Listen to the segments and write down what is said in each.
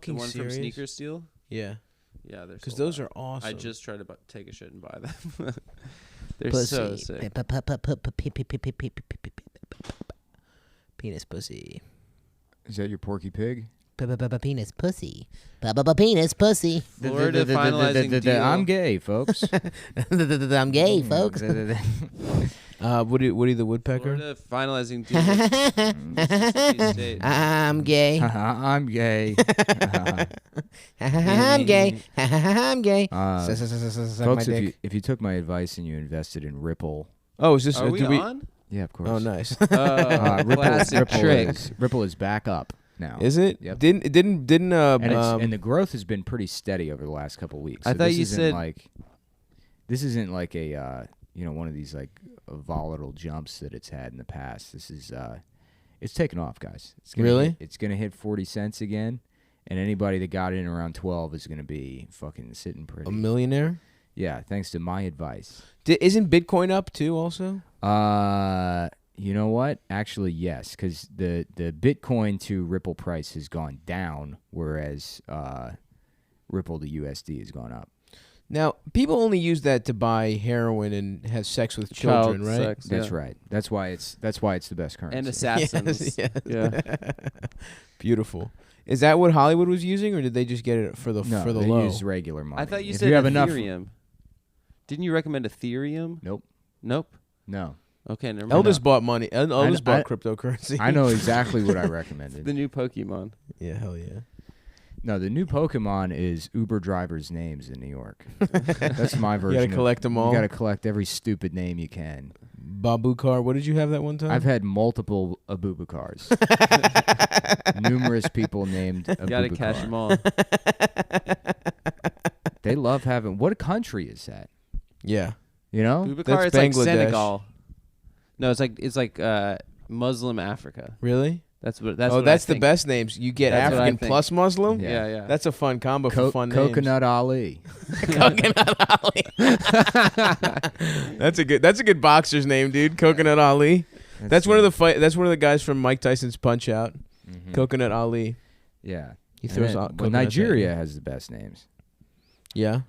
The one serious? from Sneaker Steel? Yeah. Yeah, they're Because sold those out. are awesome. I just tried to take a shit and buy them. They're pussy. so sick. Penis pussy. Is that your Porky Pig? Penis pussy. Penis pussy. Florida finalizing deal. I'm gay, folks. I'm gay, folks. Woody the Woodpecker. Florida finalizing deal with Mississippi State. I'm gay. I'm gay. I'm gay. I'm gay. Folks, if you took my advice and you invested in Ripple. Oh, is this? Are we on? Yeah, of course. Oh, nice. Classic trick. Ripple is back up now. Is it? Yep. Didn't and the growth has been pretty steady over the last couple of weeks. I thought you said this isn't like a one of these like volatile jumps that it's had in the past. This is it's taken off, guys. It's gonna hit 40 cents again, and anybody that got in around 12 is gonna be fucking sitting pretty. a millionaire? Yeah, thanks to my advice. Isn't Bitcoin up too? Also. You know what? Actually, yes, because the Bitcoin to Ripple price has gone down, whereas Ripple to USD has gone up. Now, people only use that to buy heroin and have sex with children, right? Sex, That's right. That's why it's the best currency. And assassins. Yes. Yeah. Beautiful. Is that what Hollywood was using, or did they just get it for the No, for the they low? use regular money. I thought you If said you have Ethereum. enough. Didn't you recommend Ethereum? Nope. Nope. No. Okay, never mind. Elders bought money. Elders bought I- cryptocurrency. I know exactly what I recommended. The new Pokemon. Yeah, hell yeah. No, the new Pokemon is Uber drivers' names in New York. That's my version. You gotta collect them all. You gotta collect every stupid name you can. Babukar. What did you have that one time? I've had multiple Abubakars. Numerous people named Abubakar. You gotta catch them all. They love having. What country is that? Yeah. You know? Boubacar is That's like Bangladesh. Senegal. No, it's like Muslim Africa. Really? That's what I that's the think. best names. You get That's what I African think. plus Muslim. Yeah, yeah. That's a fun combo for fun names. Coconut Ali. Coconut Ali. That's a good boxer's name, dude. Coconut Ali. That's one of the guys from Mike Tyson's Punch Out. Mm-hmm. Coconut Ali. Yeah. He throws Well, coconuts at Nigeria you. has the best names. Yeah.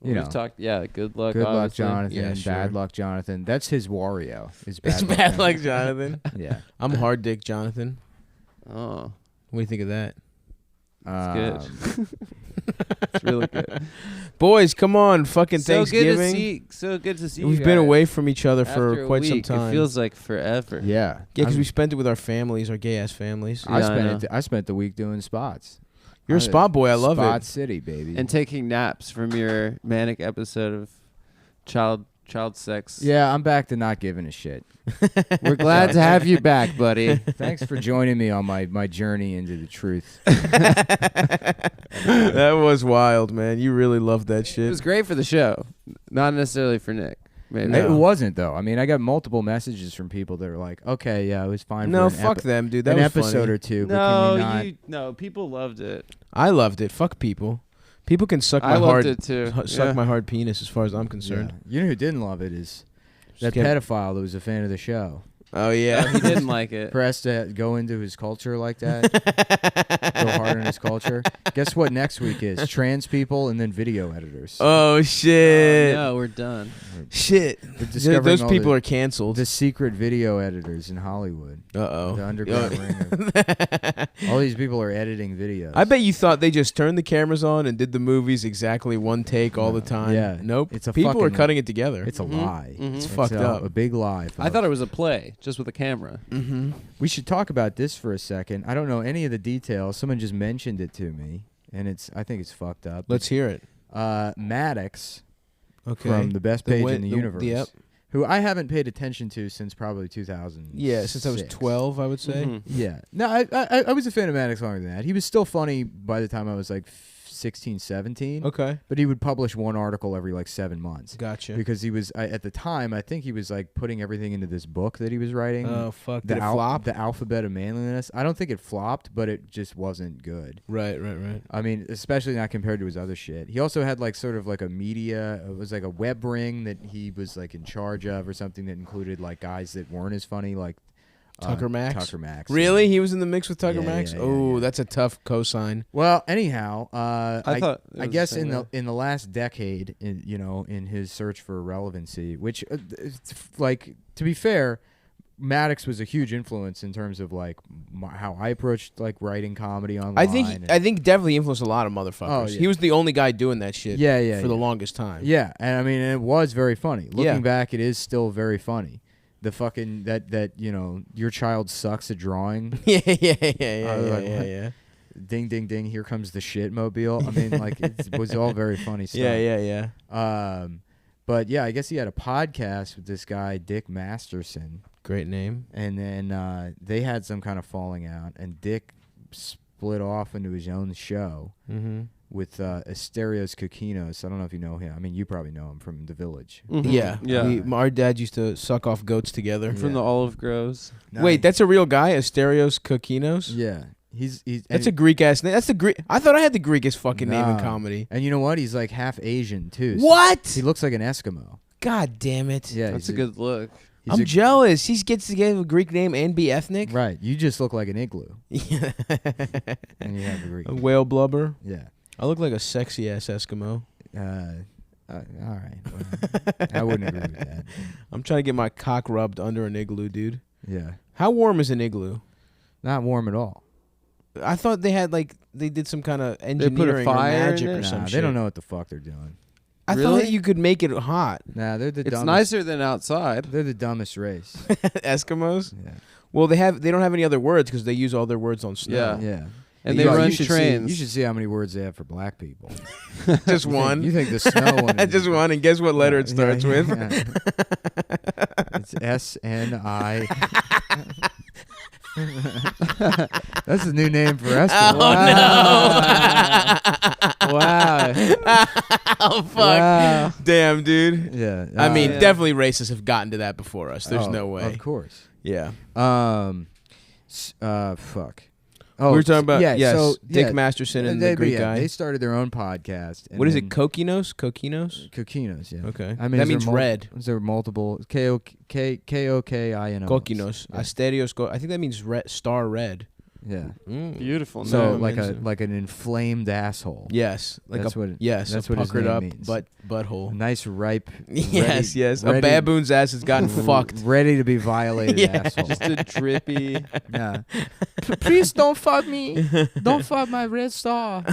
You We've know. talked. Yeah, good luck. Good luck, obviously. Jonathan. Yeah, sure. Bad luck, Jonathan. That's his Wario. It's bad like Jonathan. Yeah. I'm hard dick Jonathan. Oh, What do you think of that? it's good. It's really good. Boys, come on, fucking Thanksgiving. So good to see you. We've been guys. away from each other After for a quite some week, time. It feels like forever. Yeah. Yeah, because I'm- we spent it with our families, our gay ass families. I spent the week doing spots. You're a spot boy. I love Spot it. City, baby. And taking naps from your manic episode of child sex. Yeah, I'm back to not giving a shit. We're glad to have you back, buddy. Thanks for joining me on my journey into the truth. That was wild, man. You really loved that It shit. was great for the show, not necessarily for Nick. Maybe. No. It wasn't though. I mean, I got multiple messages from people that are like, "Okay, yeah, it was fine." No, for fuck them, dude. That an was episode funny. or two. But can we not? No, people loved it. I loved it. Fuck people. People can suck I my loved hard, it too. suck Yeah. my hard penis, as far as I'm concerned. Yeah. You know who didn't love it is that Skip. pedophile that was a fan of the show. Oh yeah. He didn't like it. Pressed to go into his culture like that. Go hard on his culture. Guess what next week is? Trans people and then video editors. Oh shit. No, we're done. Shit. discovering Those all people the- are canceled. The secret video editors in Hollywood. Uh-oh. The underground ring of, all these people are editing videos. I bet you thought they just turned the cameras on and did the movies exactly one take all the time. Yeah. Nope. It's a people are fucking- cutting it together. It's a lie. Mhm. It's It's fucked up. A big lie. I thought it was a play, just with a camera. Mm-hmm. We should talk about this for a second. I don't know any of the details. Someone just mentioned it to me, and I think it's fucked up. Let's hear it. Maddox Okay. from the best page in the universe, Yep. who I haven't paid attention to since probably 2000. Yeah, since I was 12, I would say. Mhm. Yeah. No, I was a fan of Maddox longer than that. He was still funny by the time I was like 16, 17. Okay. But he would publish one article every like 7 months. Gotcha. Because he was, at the time, I think he was like putting everything into this book that he was writing. Oh, fuck. The Did it flop? The Alphabet of Manliness. I don't think it flopped, but it just wasn't good. Right. I mean, especially not compared to his other shit. He also had like sort of like a media, it was like a web ring that he was like in charge of or something that included like guys that weren't as funny, like Tucker Max? Tucker Max. Really? He was in the mix with Tucker Yeah, Max? yeah, Oh, yeah. that's a tough cosign. Well, anyhow, I thought it I was guess the same way. in the last decade, in his search for relevancy, which, like, to be fair, Maddox was a huge influence in terms of like how I approached like writing comedy online. I think definitely influenced a lot of motherfuckers. Oh, yeah. He was the only guy doing that shit for the longest time. Yeah, and I mean, it was very funny. Looking back, it is still very funny. The fucking that your child sucks at drawing. Yeah. Ding ding ding! Here comes the shit mobile. I mean, like it was all very funny stuff. Yeah. But yeah, I guess he had a podcast with this guy Dick Masterson, Great name. and then they had some kind of falling out, and Dick split off into his own show with Asterios Kokinos. I don't know if you know him. I mean, you probably know him from The Village. Yeah. Yeah. Our dad used to suck off goats together. From the olive groves. Wait, that's a real guy, Asterios Kokinos? yeah. He's That's a Greek ass name. That's the Greek. I thought I had the Greekest fucking name in Nah. comedy. And you know what? He's like half Asian too. so What? He looks like an Eskimo. God damn it. Yeah, That's he's a good look. he's I'm jealous. He gets to get a Greek name and be ethnic. right. You just look like an igloo, Yeah. and you have a Greek. A whale blubber. Yeah. I look like a sexy ass Eskimo. All right. Well, I wouldn't agree with that. I'm trying to get my cock rubbed under an igloo, dude. Yeah. How warm is an igloo? Not warm at all. I thought they did some kind of engineering fire or in magic it? or Nah, some they shit. don't know what the fuck they're doing. I thought Really? that you could make it hot. Nah, they're the It's dumbest. nicer than outside. They're the dumbest race. Eskimos? Yeah. Well, they don't have any other words because they use all their words on snow. Yeah. And You they know, run you should trains. See, you should see how many words they have for black people. Just one. You think the snow one? Is Just one. And guess what letter it Yeah, starts yeah, with? yeah. It's SNI. That's a new name for us. Oh, no. Wow. Oh, fuck. Wow. Damn, dude. Yeah. I mean, yeah. definitely racists have gotten to that before us. There's no way. Of course. Yeah. Fuck. We were talking about, yes, so, Dick Masterson and the Greek guy. They started their own podcast. And What is then it, Kokinos? Kokinos? Kokinos, yeah. Okay. I mean, That is there means red. Is there multiple Kokinos? Kokinos. Yeah. Asterios. I think that means star red. Yeah. Beautiful. So name. like an inflamed asshole. Yes. Like That's a, what it- yes, that's a what his puckered name up means. butthole. A nice ripe. Yes, yes. ready- A baboon's ass has gotten fucked. Ready to be violated Yeah. asshole. Just a drippy. Yeah. Please don't fuck me. Don't fuck my red star.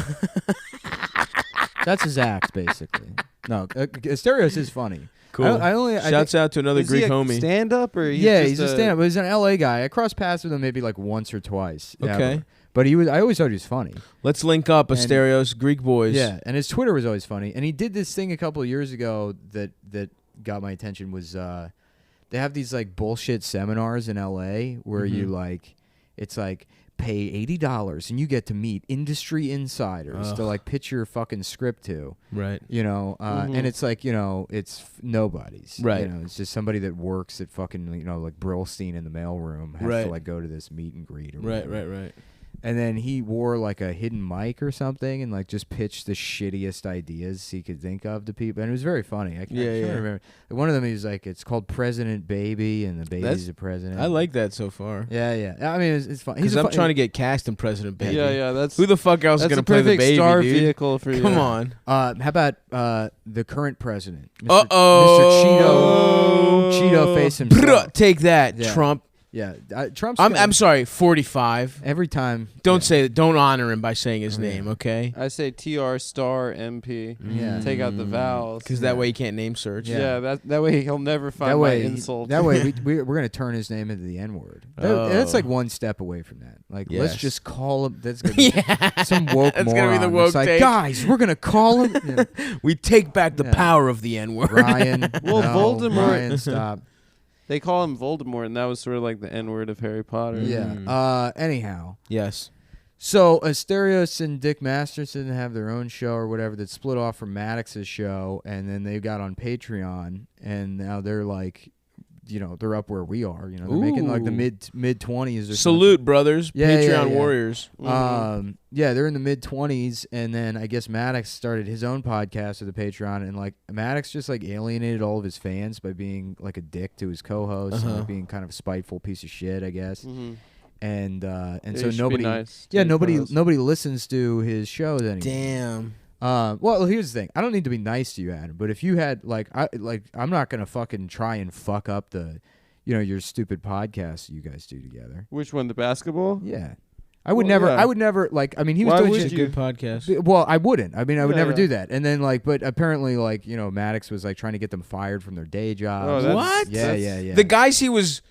That's his act, basically. No, Asterios is funny. Cool. I Shouts out to another Is Greek he a homie. stand-up or he's a stand-up. He's an LA guy. I crossed paths with him maybe like once or twice. Okay. ever. But I always thought he was funny. Let's link up, And- Asterios, Greek boys. Yeah, and his Twitter was always funny. And he did this thing a couple of years ago that got my attention was they have these like bullshit seminars in LA where you like it's like pay $80 and you get to meet industry insiders to like pitch your fucking script to. Right. You know, and it's like, it's nobody's. Right. You know, it's just somebody that works at fucking, like Brillstein in the mailroom has Right. to like go to this meet and greet or Right, whatever. right. And then he wore like a hidden mic or something and like just pitched the shittiest ideas he could think of to people. And it was very funny. I can't remember. One of them he was like, it's called President Baby and the baby's the president. I like that so far. Yeah. I mean, it's fun. Because I'm trying to get cast in President Baby. Yeah, that's Who the fuck else is that's going a to play the perfect baby, star dude? vehicle for you. Come on. How about the current president? Uh-oh. Mr. Cheeto face himself. Take that, Yeah. Trump. Yeah, Trump's. I'm sorry, 45. Every time. Don't say that. Don't honor him by saying his name, okay? I say TR star MP. Yeah. Take out the vowels. Because that way you can't name search. Yeah, that way he'll never find That my way, insult. that way we're gonna turn his name into the N-word. That's like one step away from that. Like, let's Yes. just call him. That's gonna be Yeah. some woke That's moron. gonna be the woke It's like, take. guys, we're gonna call him We take back the Yeah. power of the N-word. Ryan. Well, no, Voldemort- Ryan, stop. They call him Voldemort, and that was sort of like the N-word of Harry Potter. Yeah. Anyhow. Yes. So Asterios and Dick Masterson have their own show or whatever that split off from Maddox's show, and then they got on Patreon, and now they're like they're up where we are. They're making like the mid 20s. Salute, brothers. Yeah, Patreon warriors. Yeah, they're in the mid 20s, and then I guess Maddox started his own podcast with the Patreon, and like Maddox just like alienated all of his fans by being like a dick to his co-host and like, being kind of a spiteful piece of shit, I guess. And so nobody listens to his shows anymore. Damn. Well, here's the thing. I don't need to be nice to you, Adam, but if you had I'm not gonna fucking try and fuck up the, your stupid podcast you guys do together. Which one, the basketball? Yeah. I would never. He was doing a good podcast. Well, I wouldn't. I would never do that. And then but apparently Maddox was like trying to get them fired from their day jobs. Oh, what? Yeah. The guys he was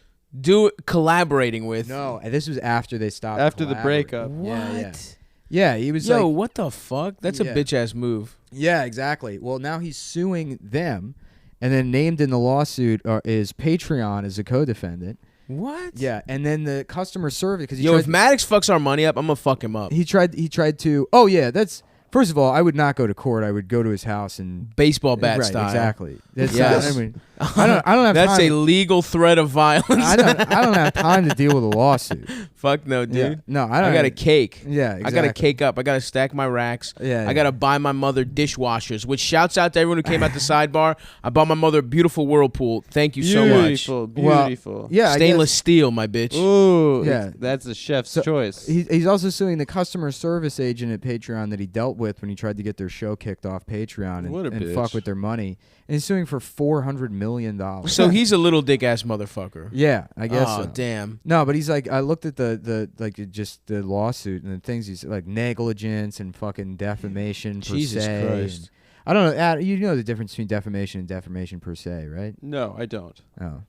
collaborating with. No, and this was after they stopped. After the breakup. What? Yeah, he was what the fuck? That's a bitch ass move. Yeah, exactly. Well, now he's suing them, and then named in the lawsuit is Patreon as a co-defendant. What? Yeah, and then the customer service because if Maddox fucks our money up, I'm gonna fuck him up. He tried to. Oh yeah, that's. First of all, I would not go to court. I would go to his house and baseball bat style. Exactly. Yes. I don't have That's time. a legal threat of violence. I don't have time to deal with a lawsuit. Fuck no, dude. Yeah. No, I don't. I got a cake. Yeah, exactly. I got to cake up. I got to stack my racks. Yeah. I got to buy my mother dishwashers, which shouts out to everyone who came out the sidebar. I bought my mother a beautiful Whirlpool. Thank you so much. Beautiful. Well, yeah. Stainless steel, my bitch. Ooh. Yeah. That's a chef's choice. He's also suing the customer service agent at Patreon that he dealt with when he tried to get their show kicked off Patreon and fuck with their money. And he's suing for $400 million. So he's a little dick ass motherfucker. Yeah, I guess so. Oh, damn. No, but he's like, I looked at the lawsuit and the things he's like negligence and fucking defamation per Jesus se. Christ. I don't know. You know the difference between defamation and defamation per se, right? No, I don't. Oh.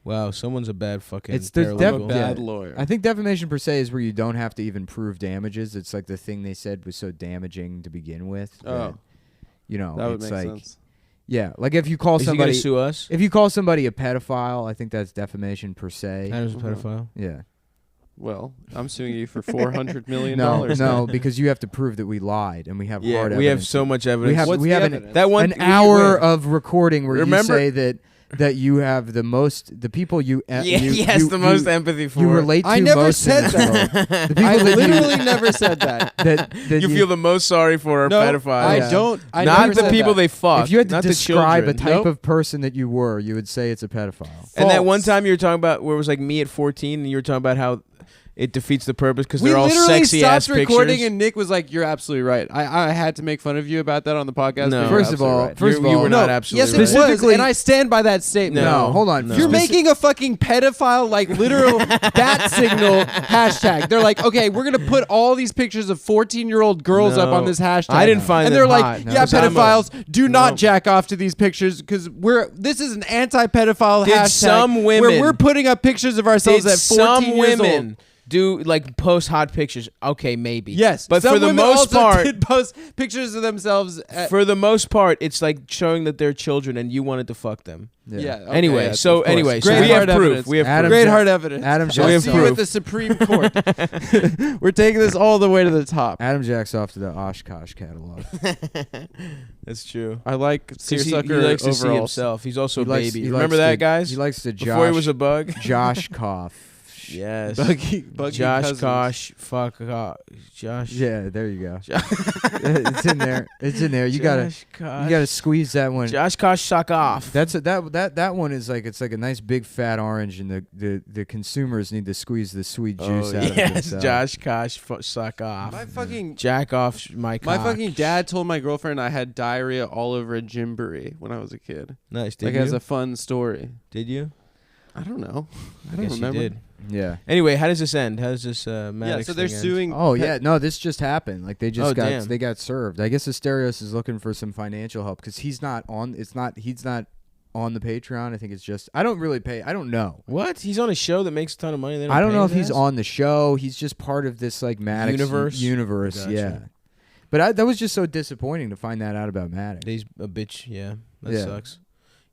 Wow, someone's a bad fucking I'm a bad lawyer. I think defamation per se is where you don't have to even prove damages. It's like the thing they said was so damaging to begin with. Oh. That would it's make like, sense. Yeah, like if you call Is somebody he gonna sue us? If you call somebody a pedophile, I think that's defamation per se. Adam's a pedophile. Yeah. Well, I'm suing you for $400 million. No, because you have to prove that we lied, and we have hard evidence. We have so much evidence. We have an hour of recording where Remember? you say that you have the people you the most empathy for. You relate to I never most said in this world. that. The people I that literally never said that. that you feel the most sorry for are pedophiles. I don't. I not never the said people that. they fuck. If you had to not describe the a children. type of person that you were, you would say it's a pedophile. And that one False. time you were talking about where it was like me at 14, and you were talking about how it defeats the purpose because We they're all literally sexy ass stopped recording, pictures. and Nick was like, "You're absolutely right." I had to make fun of you about that on the podcast. No. but you're First of all, absolutely right. you were No, not absolutely yes, right. it was, Specifically- and I stand by that statement. No, hold on. No. You're making a fucking pedophile, like literal bat signal hashtag. They're like, okay, we're gonna put all these pictures of 14-year-old girls up No. on this hashtag. I didn't find and them they're like, hot. No. yeah, 'Cause I'm a- pedophiles do not No. jack off to these pictures because this is an anti-pedophile Did hashtag. some where women- we're putting up pictures of ourselves Did at 14 some years women old. do like post hot pictures? Okay, maybe. Yes, but some for the women most also part, did post pictures of themselves. for the most part, it's like showing that they're children and you wanted to fuck them. Yeah. okay, Anyway, yes, so of course. anyway, so Great we have hard proof. evidence. We have Adam proof. Great hard evidence. Adam I'll Jack's see you at the Supreme Court. We're taking this all the way to the top. Adam Jack's off to the Oshkosh catalog. That's true. I like 'Cause he seersucker likes to see overalls. himself. He's also a He likes- baby. he Remember likes that, to- guys? He likes to Before he was a bug. Josh Koff. Yes. Buggy Josh Cousins. Kosh. Fuck. Josh. Yeah, there you go. It's in there. It's in there. You gotta squeeze that one. Josh Kosh suck off. That one is like, it's like a nice big fat orange, and the consumers need to squeeze the sweet juice out of it. Yes, themselves. Josh Kosh suck off. My fucking Jack off my cock. my fucking dad told my girlfriend I had diarrhea all over a gymboree when I was a kid. Nice. Did Like you? as a fun story. Did you? I don't know. I I don't guess remember. you did. Yeah. Anyway, how does this end? How does this Maddox Yeah, so they're thing end? suing. Oh yeah, no, this just happened. Like they just damn. they got served. I guess Asterios is looking for some financial help because he's not on. He's not on the Patreon. I think it's just I don't really pay. I don't know. What? He's on a show that makes a ton of money. They I don't pay know if his he's ass? on the show. He's just part of this like Maddox universe. Gotcha. Yeah. But that was just so disappointing to find that out about Maddox. He's a bitch. Yeah, that Yeah. sucks.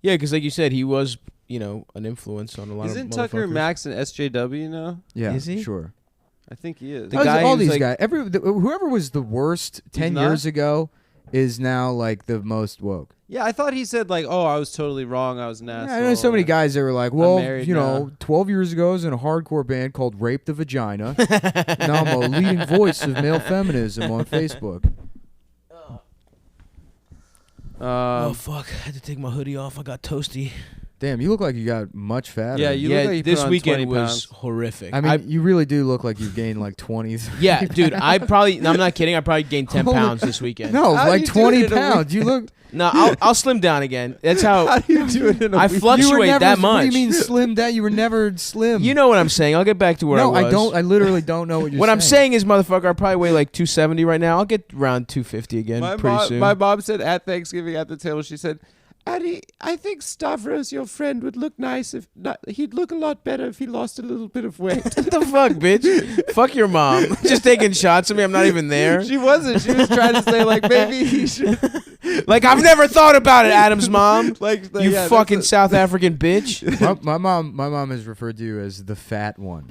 Yeah, because like you said, he was an influence on a lot of. Isn't Tucker motherfuckers. Max and SJW now? Yeah, Is he? Sure. I think he is. The All guy all who's these like- guys, whoever was the worst 10 not? years ago is now like the most woke. Yeah, I thought he said like, "Oh, I was totally wrong. I was an asshole." I know so many guys that were like, well, married you know, now. 12 years ago I was in a hardcore band called Rape the Vagina. Now I'm a leading voice of male feminism on Facebook. Oh fuck! I had to take my hoodie off. I got toasty. Damn, you look like you got much fatter. Yeah, you look like you this put on weekend 20 was pounds. horrific. I mean, you really do look like you've gained like 20. Yeah, dude. I'm not kidding. I probably gained 10 pounds this weekend. No, How do like you do 20 it in a pounds. You look. No, I'll slim down again. That's how. How do you do it in a I week? You were fluctuate never, that What do you much. mean slim down? You were never slim. You know what I'm saying. I'll get back to where No, I was. I don't. I literally don't know what you're What saying. I'm saying is, motherfucker, I probably weigh like 270 right now. I'll get around 250 again pretty soon. My mom said at Thanksgiving at the table, she said, "Addie, I think Stavros, your friend, would look nice if not, he'd look a lot better if he lost a little bit of weight." What the fuck, bitch? Fuck your mom. Just taking shots at me. I'm not even there. She wasn't. She was trying to say like maybe he should. Like, I've never thought about it, Adam's mom. Like You yeah, fucking that's South African bitch. my mom has referred to you as the fat one.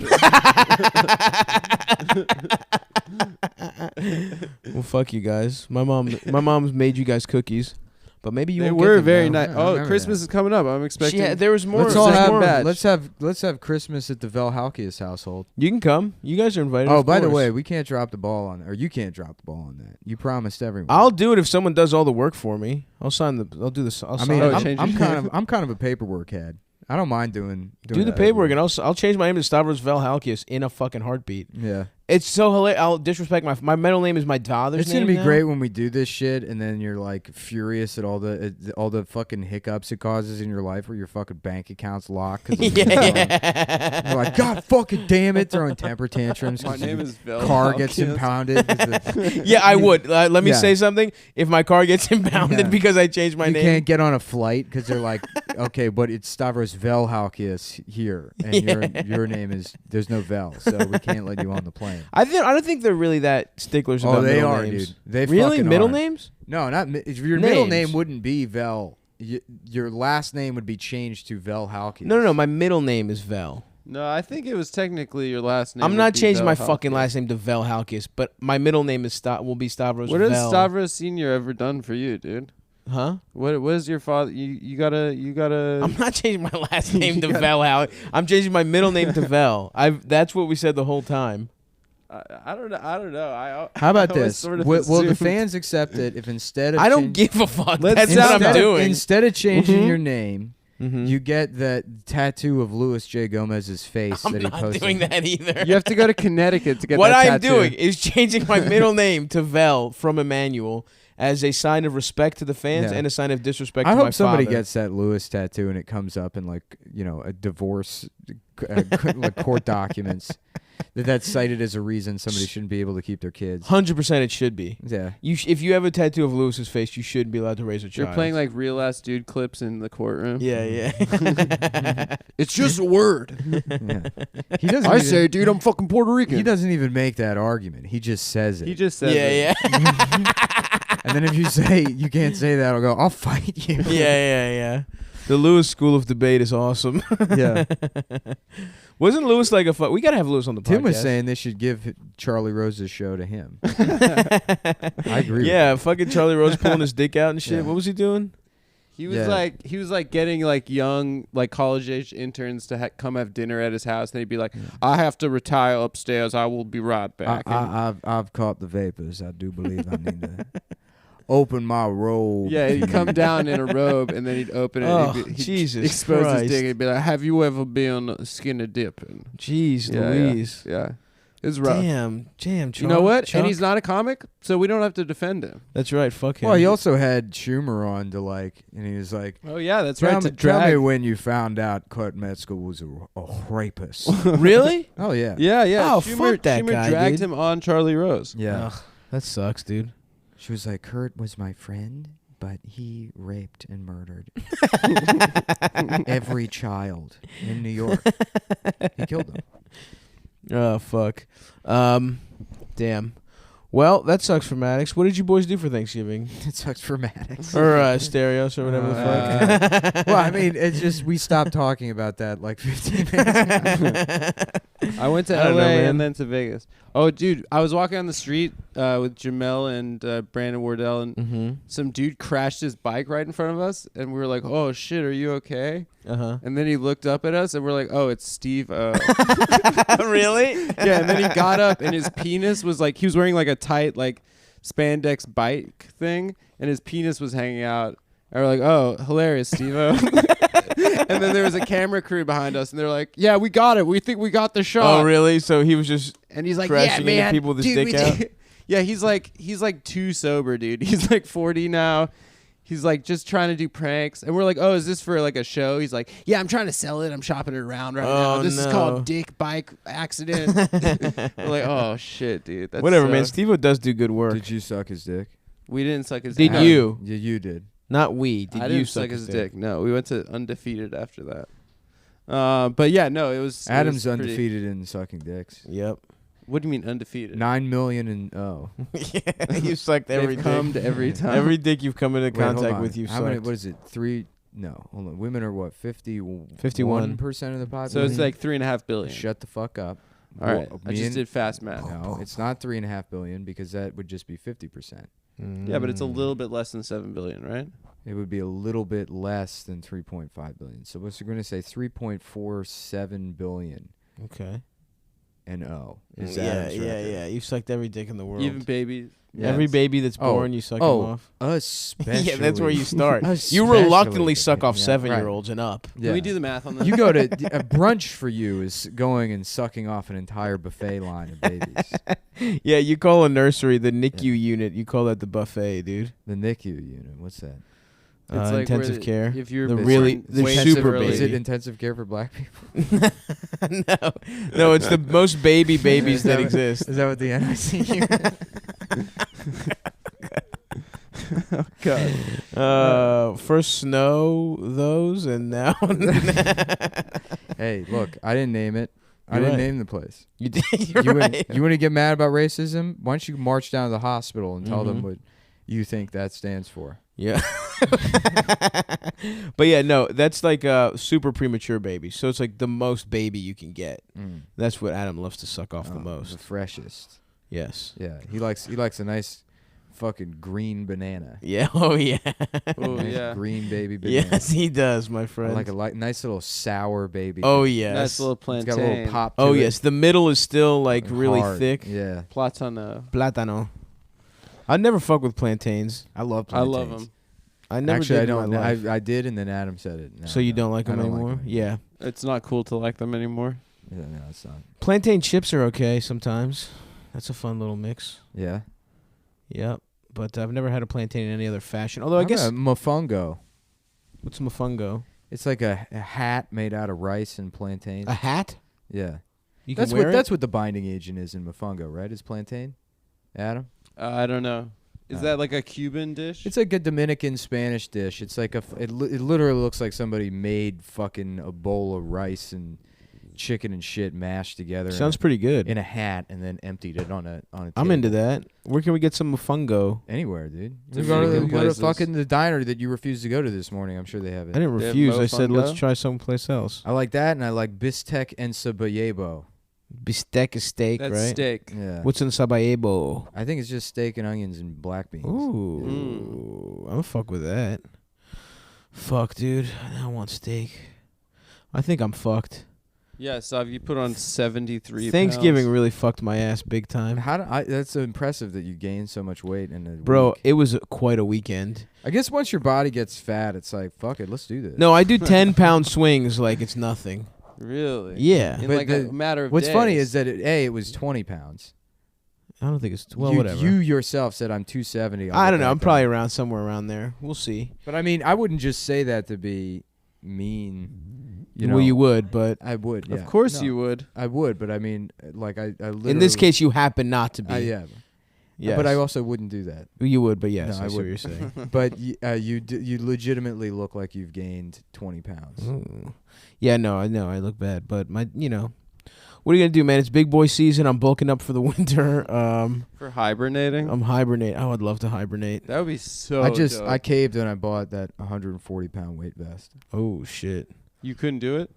Well, fuck you guys. My mom's made you guys cookies, but maybe you They won't get were them very now. nice. I Oh, remember Christmas that. is coming up. I'm expecting. Yeah, there was more. Let's all Second have batch. let's have Christmas at the Velhalkias household. You can come. You guys are invited. Oh, of by the course. way, we can't drop the ball on, or you can't drop the ball on that. You promised everyone. I'll do it if someone does all the work for me. I'll sign the. I'll do this. I mean, Oh, I'm, change I'm your kind of I'm kind of a paperwork head. I don't mind doing do the that paperwork, and every- I'll change my name to Stavros Velhalkias in a fucking heartbeat. yeah. It's so hilarious. I'll disrespect my middle name is my father's It's name. gonna be now. great when we do this shit, and then you're like furious at all the fucking hiccups it causes in your life, where your fucking bank account's locked. 'Cause Yeah. you're like, God fucking damn it, throwing temper tantrums. My 'cause name your is Vel. car gets Hopkins. impounded. 'Cause the- Yeah, I would. Let me Yeah. say something. If my car gets impounded Yeah. because I changed my you name, can't get on a flight because they're like, okay, but it's Stavros Velhalkias here, and your name is there's no Vel, so we can't let you on the plane. I don't think they're really that sticklers Oh, about they middle are, names. dude. They really fucking middle are. names? No, not if your middle Names. name wouldn't be Vel. Your last name would be changed to Velhalkias. No. My middle name is Vel. No, I think it was technically your last name. I'm would not be changing my Vel fucking Hopkins. last name to Velhalkias, but my middle name is will be Stavros. What has Vel. Stavros Senior ever done for you, dude? Huh? What is your father? You gotta. I'm not changing my last name to Vel. I'm changing my middle name to Vel. That's what we said the whole time. I don't know. How about I always this? sort of Will the assumed- fans accept it if instead of I don't give a fuck. Let's That's sound what I'm out. doing. instead of changing Mhm. your name, Mhm. you get that tattoo of Louis J. Gomez's face I'm that he not posted? doing that either. You have to go to Connecticut to get What that I'm tattoo. doing is changing my middle name to Vel from Emmanuel as a sign of respect to the fans Yeah. and a sign of disrespect I to my hope somebody father. gets that Lewis tattoo and it comes up in like a divorce, like court documents. That's cited as a reason somebody shouldn't be able to keep their kids. 100% it should be. Yeah. If you have a tattoo of Lewis's face, you shouldn't be allowed to raise a child. You're playing like real ass dude clips in the courtroom. Yeah. It's just a word. Yeah. He doesn't. even, dude, I'm fucking Puerto Rican. he doesn't even make that argument. He just says it. He just said. Yeah. And then if you say you can't say that, I'll go. I'll fight you. Yeah. The Lewis School of Debate is awesome. Yeah. Wasn't Lewis like a we gotta have Lewis on the podcast. Tim was saying they should give Charlie Rose's show to him. I agree. Yeah, fucking Charlie Rose pulling his dick out and shit. Yeah. What was he doing? He was Yeah. like getting like young like college age interns to come have dinner at his house. And he'd be like, I have to retire upstairs. I will be right back. I've caught the vapors. I do believe I need to open my robe. Yeah, he'd come down in a robe and then he'd open it. Oh, and he'd Jesus expose Christ. his dick. And he'd be like, "Have you ever been skinny dipping?" Jeez Yeah, Louise. Yeah, it's rough. Damn, Chuck. You know what? Chuck? And he's not a comic, so we don't have to defend him. That's right. Fuck him. Well, he also had Schumer on to and he was like, Oh yeah, that's tell right. me, To tell me drag. when you found out Kurt Metzger was a rapist. Really? Oh, yeah. Yeah. Oh, Schumer, fuck that Schumer guy, dragged dude. him on Charlie Rose. Yeah. Ugh, that sucks, dude. She was like, Kurt was my friend, but he raped and murdered every child in New York. He killed them. Oh fuck. Damn. Well, that sucks for Maddox. What did you boys do for Thanksgiving? It sucks for Maddox. Or Stereos or whatever the fuck. Well, I mean, it's just we stopped talking about that like 15 minutes ago. I went to I don't LA know, man. and then to Vegas. Oh, dude, I was walking on the street with Jamel and Brandon Wardell, and some dude crashed his bike right in front of us, and we were like, "Oh shit, are you okay?" And then he looked up at us, and we're like, "Oh, it's Steve." Really? Yeah, and then he got up, and his penis was like, he was wearing like a tight like spandex bike thing, and his penis was hanging out. And we're like, "Oh, hilarious, Steve-O." And then there was a camera crew behind us, and they're like, "Yeah, we got it. We think we got the shot." Oh, really? So he was just And he's like, crashing "Yeah, into man, people with his dude, dick we out? did." Yeah, he's like too sober, dude. He's like 40 now. He's like just trying to do pranks, and we're like, "Oh, is this for like a show?" He's like, "Yeah, I'm trying to sell it. I'm shopping it around right now. This is no. called Dick Bike Accident." We're like, "Oh shit, dude." That's whatever, man. Steve-O does do good work. Did you suck his dick? We didn't suck his Did dick. you? Yeah, you did. Not we. Did I you didn't suck his dick. No, we went to undefeated after that. But yeah, no, it was. Adam's it was pretty- undefeated in sucking dicks. Yep. What do you mean undefeated? 9 million and Yeah, you sucked every They've dick. come to every time. Every dick you've come into Wait, hold contact on. with, you've How many? sucked. What is it? 3? No, hold on. Women are what? 51% 51% of the population. So it's like 3.5 billion. Shut the fuck up. All right, Well, I me just and- did fast math. No, it's not 3.5 billion because that would just be 50%. Yeah, but it's a little bit less than 7 billion, right? It would be a little bit less than 3.5 billion. So what's going to say 3.47 billion Okay. and is Yeah, Adam's yeah, record. yeah. You've sucked every dick in the world. Even babies. Every Yes. baby that's Oh, born, you suck oh, them off. Especially. Yeah, that's where you start. You Especially reluctantly the suck baby. off Yeah, 7-year-olds and up. Can we do the math on that? You go to a brunch for you is going and sucking off an entire buffet line of babies. Yeah, you call a nursery the NICU unit. You call that the buffet, dude. The NICU unit. What's that? It's like where intensive care. If you're The born really- the way super too early. Is it baby. intensive care for black people? No, it's the most baby babies that exist. Is that what the NIC unit? God. First snow those, and now Hey, look, I didn't name it. I You're didn't right. name the place. you did. You're You right. want to get mad about racism? Why don't you march down to the hospital and tell them Mhm. what you think that stands for? Yeah. But yeah, no, that's like a super premature baby. So it's like the most baby you can get. That's what Adam loves to suck off the The most. freshest. Yes. Yeah, he likes a nice fucking green banana. Yeah. Oh yeah. Oh Nice yeah. green baby banana. Yes, he does, my I friend. like a nice little sour baby. Oh yes. Nice little It's plantain. got a little pop. To Oh it. yes. The middle is still like and really hard. thick. Yeah, Platano. Platano. I never fuck with plantains. I love I plantains. love them. I never Actually, did I in my don't. life. I did, and then Adam said it. No, So you no, don't like I them don't anymore? Like 'em. Yeah. It's not cool to like them anymore. Yeah, no, it's not. Plantain chips are okay sometimes. That's a fun little mix. Yeah. Yep. But I've never had a plantain in any other fashion. Although I How guess about mofongo. what's mofongo? It's like a hat made out of rice and plantains. A hat? Yeah. You That's can wear what it? that's what the binding agent is in mofongo, right? Is plantain? Adam? I don't know. Is that like a Cuban dish? It's like a Dominican Spanish dish. It's like it literally looks like somebody made fucking a bowl of rice and chicken and shit mashed together. Sounds pretty good. in a hat and then emptied it on a I'm table. into that. Where can we get some mofongo? Anywhere, dude. To You go to, vegan go to places. fucking the diner that you refused to go to this morning. I'm sure they have it. I didn't They have refuse. I said let's mofongo? try someplace else. I like that, and I like bistec and sabayebo. Bistec is steak, That's right? steak. Yeah. What's in sabayebo? I think it's just steak and onions and black beans. Ooh, I'm fuck with that. Fuck, dude. I want steak. I think I'm fucked. Yeah, so you put on 73 Thanksgiving pounds. really fucked my ass big time. That's so impressive that you gained so much weight in a Bro, week. it was quite a weekend. I guess once your body gets fat, it's like, fuck it, let's do this. No, I do 10-pound swings like it's nothing. Really? Yeah. In But like a matter of What's days. funny is that it was 20 pounds. I don't think it's well, you, whatever. You yourself said I'm 270. I don't know. I'm probably around somewhere around there. We'll see. But I mean, I wouldn't just say that to be mean. You know, well, you would, but I would. Of yeah. course No, you would. I would, but I mean, like I literally. in this case, you happen not to be. yeah. Yes. But I also wouldn't do that. You would, but yes, No, I I see what wouldn't. you're saying. But you legitimately look like you've gained 20 pounds. Ooh. Yeah, no, I know I look bad, but What are you gonna do, man? It's big boy season. I'm bulking up for the winter. For hibernating? I'm hibernate. I would love to hibernate. That would be so dope. I caved when I bought that 140-pound weight vest. Oh shit. You couldn't do it?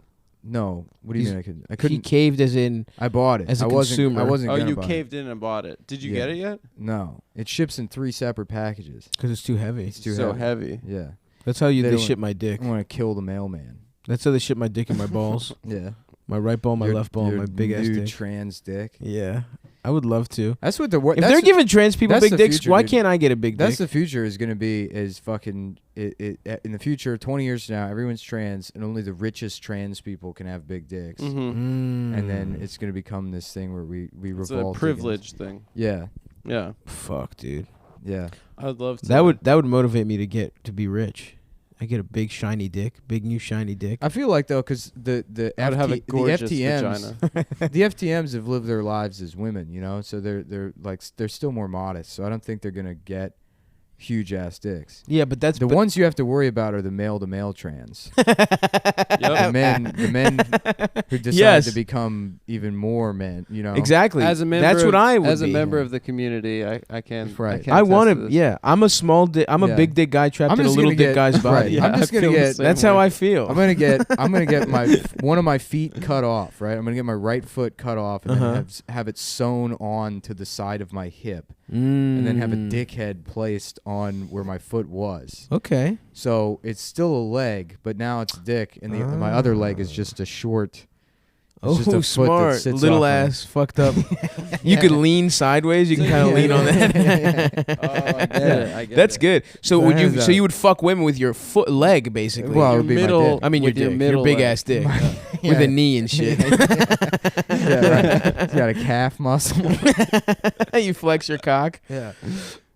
No. What do you mean I couldn't? I He couldn't. caved as in I bought it. as a I wasn't, consumer. I wasn't Oh, gonna you buy caved in and bought it. Did you Yeah. get it yet? it. No. It ships in 3 separate packages. because it's too heavy. It's too so heavy. heavy. Yeah. That's how They they don't- ship my dick. I want to kill the mailman. That's how they ship my dick and my balls. Yeah. My right ball, my Your- left ball, your my big ass new dick. trans dick. Yeah, I would love to. That's what the If they're giving trans people that's big the dicks, future, why dude. can't I get a big That's dick? the future is going to be is fucking in the future 20 years from now everyone's trans and only the richest trans people can have big dicks. Mm-hmm. And then it's going to become this thing where we It's a revolt privilege thing. against. Yeah. Fuck, dude. Yeah. I would love to. That would motivate me to be rich. I get a big shiny dick, big new shiny dick. I feel like though cuz the I'd have a the gorgeous FTMs vagina. the FTMs have lived their lives as women, you know? So they're like they're still more modest. So I don't think they're going to get huge ass dicks. Yeah, but that's The ones you have to worry about are the male to male trans. Yep. the men who decide Yes. to become even more men, you know. exactly. As a member that's what I would as a be. member of the community, I can. Right. can I attest want to to. this. Yeah, I'm a small dick. I'm a Yeah. big dick guy trapped I'm in a just little gonna dick get- guy's right. body. Yeah, I'm just I gonna feel the get- same That's way. how I feel. I'm gonna get my one of my feet cut off, right? I'm gonna get my right foot cut off and Uh-huh. then have it sewn on to the side of my hip, and then have a Mm. dickhead placed on where my foot was. Okay. So it's still a leg, but now it's a dick, and my other leg is just a short. It's just a foot that smart. sits Little off my- ass, fucked up. You could lean sideways. You can kind of lean on that. Oh, I get it. I get That's it. good. So So would you? there's So a- you would fuck women with your leg, basically. Well, it Your would be my middle. dick. I mean, your with your dick, middle big leg. ass dick, with Yeah. a knee and shit. Yeah, right. It's got a calf muscle. You flex your cock. Yeah,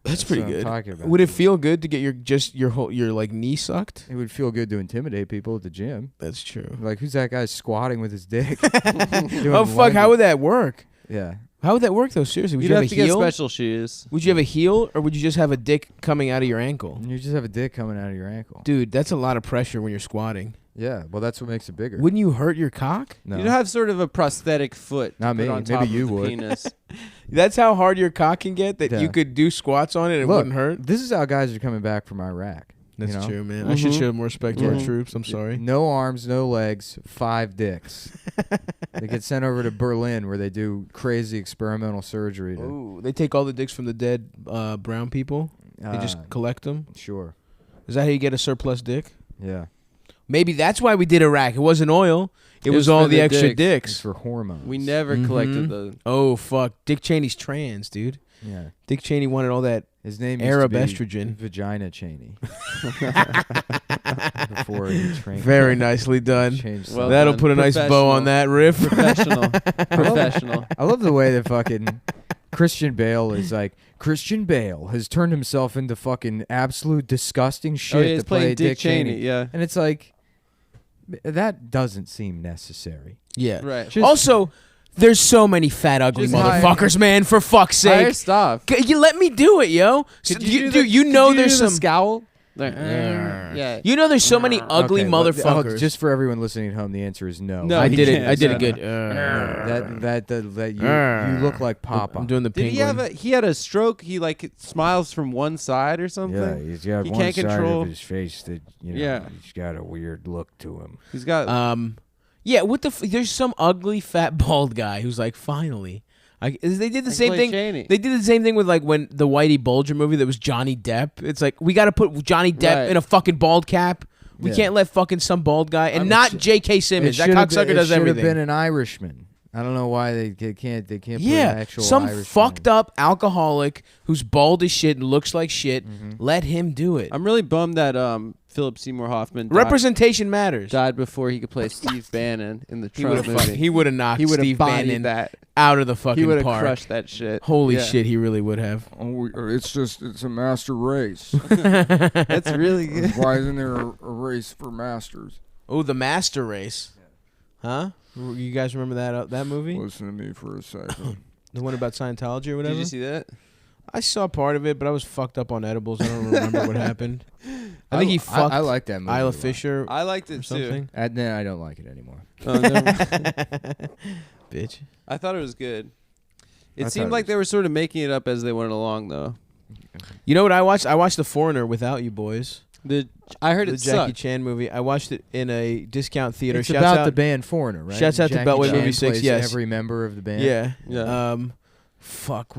That's pretty what I'm good. talking about. Would it feel good to get your like knee sucked? It would feel good to intimidate people at the gym. That's true. Like, who's that guy squatting with his dick? Doing Oh fuck! How lunges? would that work? Yeah. How would that work though? Seriously, would You'd you have have a to heel? get special shoes. Would you have a heel, or would you just have a dick coming out of your ankle? You just have a dick coming out of your ankle. Dude, that's a lot of pressure when you're squatting. Yeah, well, that's what makes it bigger. Wouldn't you hurt your cock? No. You'd have sort of a prosthetic foot. Not to put me. on Maybe top of you the would. Penis. That's how hard your cock can get that Yeah. you could do squats on it and it Look, wouldn't hurt. This is how guys are coming back from Iraq. That's you know? true, man. I should Mhm. show more respect to our Mhm. troops. I'm sorry. No arms, no legs, 5 dicks. They get sent over to Berlin where they do crazy experimental surgery. To, Ooh, they take all the dicks from the dead brown people. They just collect them. Sure. Is that how you get a surplus dick? Yeah. Maybe that's why we did Iraq. It wasn't oil. It was was all for the the extra dicks. dicks. It's for hormones. We never Mhm. collected the. Oh fuck! Dick Cheney's trans, dude. Yeah. Dick Cheney wanted all that. His name Arab used to be estrogen. Vagina Cheney. Before he trained. Very nicely done. Changed Well That'll done. put a nice bow on that riff. Professional. Professional. I love the way that fucking Christian Bale is like, Christian Bale has turned himself into fucking absolute disgusting shit Oh, yeah, he's to play playing Dick Dick Cheney. Cheney. Yeah. And it's like, that doesn't seem necessary. Yeah. Right. Just- Also, there's so many fat ugly Just hire- motherfuckers, man. For fuck's Hire sake, stuff. You let me do it, yo. Could So you you know could you there's do the some. scowl. Yeah. You know there's so many ugly Okay, well, motherfuckers. just for everyone listening at home, the answer is no. No, I he did it. can't. I did No, it good. That you look like Popeye. I'm doing the Did penguin. he had a stroke? He like smiles from one side or something. Yeah, he's got He one can't side control- of his face that Yeah. he's got a weird look to him. He's got. Yeah. What the? There's some ugly fat bald guy who's like, finally. They did the same play thing. Cheney. They did the same thing with like when the Whitey Bulger movie that was Johnny Depp. It's like we got to put Johnny Depp Right. in a fucking bald cap. We Yeah. can't let fucking some bald guy and not J.K. Simmons. That cocksucker does It should everything. have been an Irishman. I don't know why they can't. They can't. Put an Yeah, actual some Irishman. fucked up alcoholic who's bald as shit and looks like shit. Let him do it. I'm really bummed that Philip Seymour Hoffman Representation matters. died before he could play Steve Bannon in the Trump movie. He would have knocked He would have Steve bodied Bannon that. out of the He fucking would have park. crushed that shit. Holy Yeah. shit, he really would have. Oh, it's a master race. That's really good. Why isn't there a race for masters? Oh, the Master Race. Huh? You guys remember that movie? Listen to me for a second. The one about Scientology or whatever? Did you see that? I saw part of it, but I was fucked up on edibles. I don't remember what happened. I think he fucked I like that movie. a Isla lot. I I liked or it too. something. Nah, I don't like it anymore. Oh, never mind. bitch. I thought it was good. I It seemed thought like it they were sort of making it up as they went along, though. You know what I watched? I watched The Foreigner without you boys. I heard The it Jackie sucked. Chan movie. I watched it in a discount theater. It's Shouts about out the band Foreigner, right? Shouts out to Jackie Beltway Chan Movie 6, plays yes. every member of the band. Yeah. Yeah. Fuck.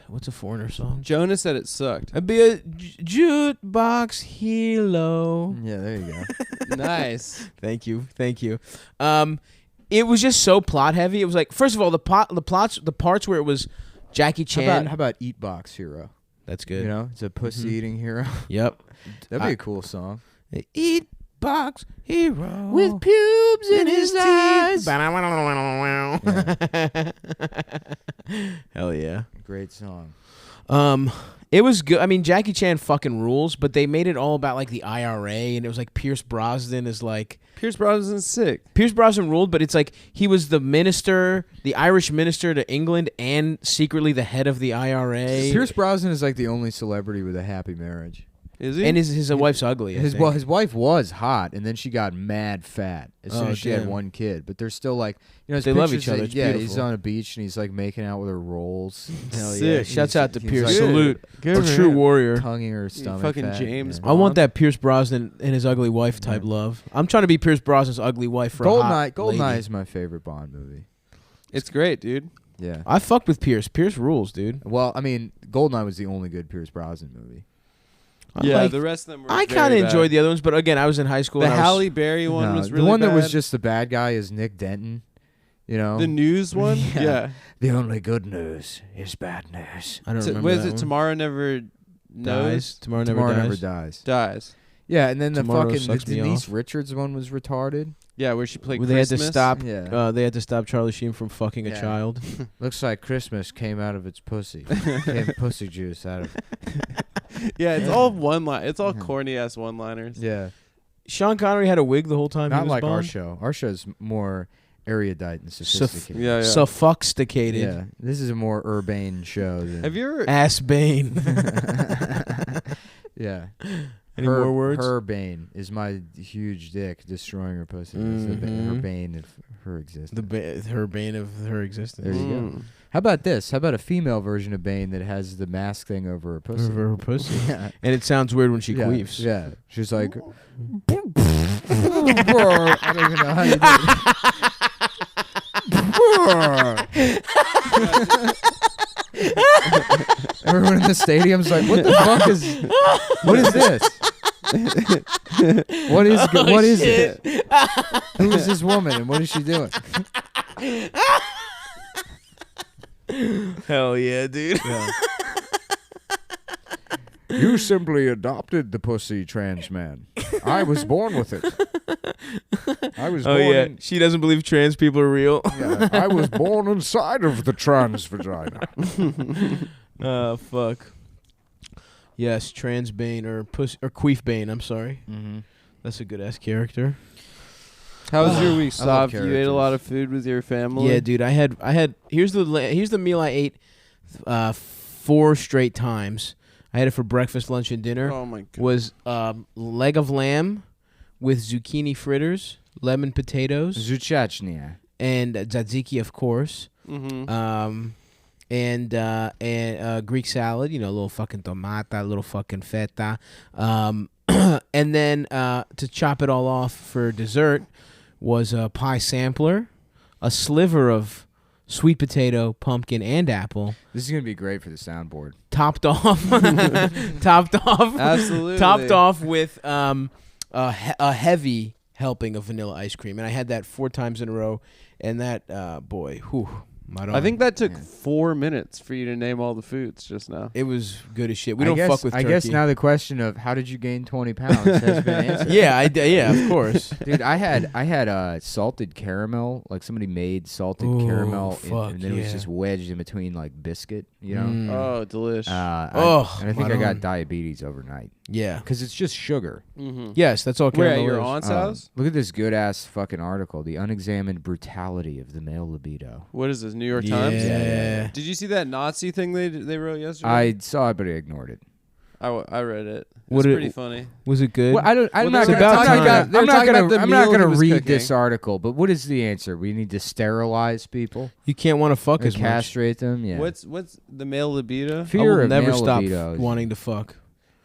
What's a Foreigner song? Jonas said it sucked. I'd be a jukebox hero. Yeah, there you go. Nice. Thank you. It was just so plot heavy. It was like, first of all, the parts where it was Jackie Chan. How about Eat Box Hero? That's good. You know, it's a pussy eating hero. Yep. That'd be a cool song. Eat box hero With pubes in his eyes. Hell yeah. Great song. It was good. I mean, Jackie Chan fucking rules, but they made it all about like the IRA, and it was like Pierce Brosnan is like Pierce Brosnan's sick. Pierce Brosnan ruled, but it's like he was the minister, the Irish minister to England, and secretly the head of the IRA. Pierce Brosnan is like the only celebrity with a happy marriage. Is he? And his wife's ugly. His wife was hot, and then she got mad fat as soon as she had damn. one kid. But they're still like, you know, his They love pictures each other. that- It's yeah, he's beautiful. on a beach and he's like making out with her rolls. Hell yeah. Sick. Shouts out to he's Pierce. like Salute. Good A for true him. warrior. tonguing her stomach. fucking fat, James yeah. I want Bond. that Pierce Brosnan and his ugly wife type love. I'm trying to be Pierce Brosnan's ugly wife for a hot Goldeneye lady. is my favorite Bond movie. It's great, dude. Yeah. I fucked with Pierce. Pierce rules, dude. Well, I mean, Goldeneye was the only good Pierce Brosnan movie. The rest of them were I kind of enjoyed the other ones, but again, I was in high school. The and I was- Halle Berry one No, was really the one that was bad. just the bad guy is Nick Denton. You know, The news one? Yeah. Yeah. the only good news is bad news. I don't So, remember was that it one. Tomorrow Never Dies. Knows? Tomorrow never Tomorrow dies. never dies. Dies. Yeah, and then the Tomorrow fucking sucks me Denise off. Richards one was retarded. Yeah, where she played Where they had Christmas. to stop. Yeah. They had to stop Charlie Sheen from fucking a Yeah. child. Looks like Christmas came out of its pussy. Came pussy juice out of. Yeah, it's all one line. It's all corny ass one liners. Yeah, Sean Connery had a wig the whole time. he not was like our Bond. show. Our show's more erudite and sophisticated. Yeah, yeah. Sophisticated. Yeah, this is a more urbane show. Than Have you ever? Ass Bane. yeah. Any more words? Her bane is my huge dick destroying her pussy. That's the her Mhm. bane of her existence. Her bane of her existence. There you go. Mm. How about this? How about a female version of Bane that has the mask thing over her pussy? Over her pussy. Yeah. And it sounds weird when she yeah. queefs. Yeah. She's like, I don't even know how you do it. Everyone in the stadium's like, what the fuck is? What is this? What is? What is it? Who is this woman and what is she doing? Hell yeah, dude. You simply adopted the pussy, trans man. I was born with it. I was Oh born. yeah. She doesn't believe trans people are real. Yeah, I was born inside of the trans vagina. Fuck. Yes, trans Bane or Queef Bane. I'm sorry. Mm-hmm. That's a good ass character. How was your week, I love Sav? You ate a characters. lot of food with your family. Yeah, dude. I had. Here's the meal I ate. 4 straight times. I had it for breakfast, lunch, and dinner. Oh my god. Was leg of lamb with zucchini fritters, lemon potatoes, Zuchachnia. and tzatziki, of course. Mm-hmm. And Greek salad, a little fucking tomata, a little fucking feta. And then to chop it all off for dessert was a pie sampler, a sliver of sweet potato, pumpkin, and apple, This is gonna be great for the soundboard. topped off Absolutely. topped off with a heavy helping of vanilla ice cream. And I had that 4 times in a row, and that boy, whew, I think that took 4 minutes for you to name all the foods just now. it was good as shit. We don't fuck with I turkey. guess now the question of how did you gain 20 pounds has been answered. Yeah, of course. Dude, I had salted caramel, like somebody made salted Ooh, caramel, fuck and then it was yeah. just wedged in between like biscuit, you know. Mm. Oh, delish. And I think I got Madonna. diabetes overnight Yeah. because it's just sugar. Mm-hmm. Yes, that's all Where, at caramel your is. aunt's house? Look at this good ass fucking article: the unexamined brutality of the male libido. What is this, New York Yeah. Times? Yeah. Did you see that Nazi thing they wrote yesterday? I saw it, but I ignored it. I read it. It What was it- pretty funny. Was it good? Well, I'm not they're about gonna time. They're talking about the I'm not meal gonna he was read cooking. this article, but what is the answer? We need to sterilize people, You can't want to fuck or as much. castrate them. Yeah. What's the male libido? I Fear will of never male stop libido. wanting to fuck.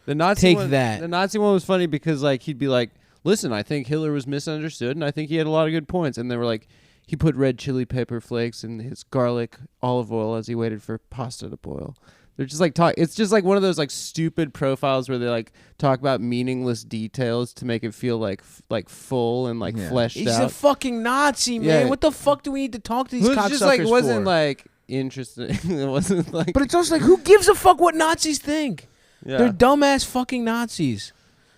The Nazi Take one, that. The Nazi one was funny because like he'd be like, "Listen, I think Hitler was misunderstood, and I think he had a lot of good points." And they were like, he put red chili pepper flakes in his garlic olive oil as he waited for pasta to boil. They're just like talk. It's just like one of those like stupid profiles where they like talk about meaningless details to make it feel like full and like fleshed He's out. a fucking Nazi, man. Yeah. What the fuck do we need to talk to these It was cocksuckers just like it wasn't for? like interesting. It wasn't like. But it's also like, who gives a fuck what Nazis think? yeah. They're dumbass fucking Nazis.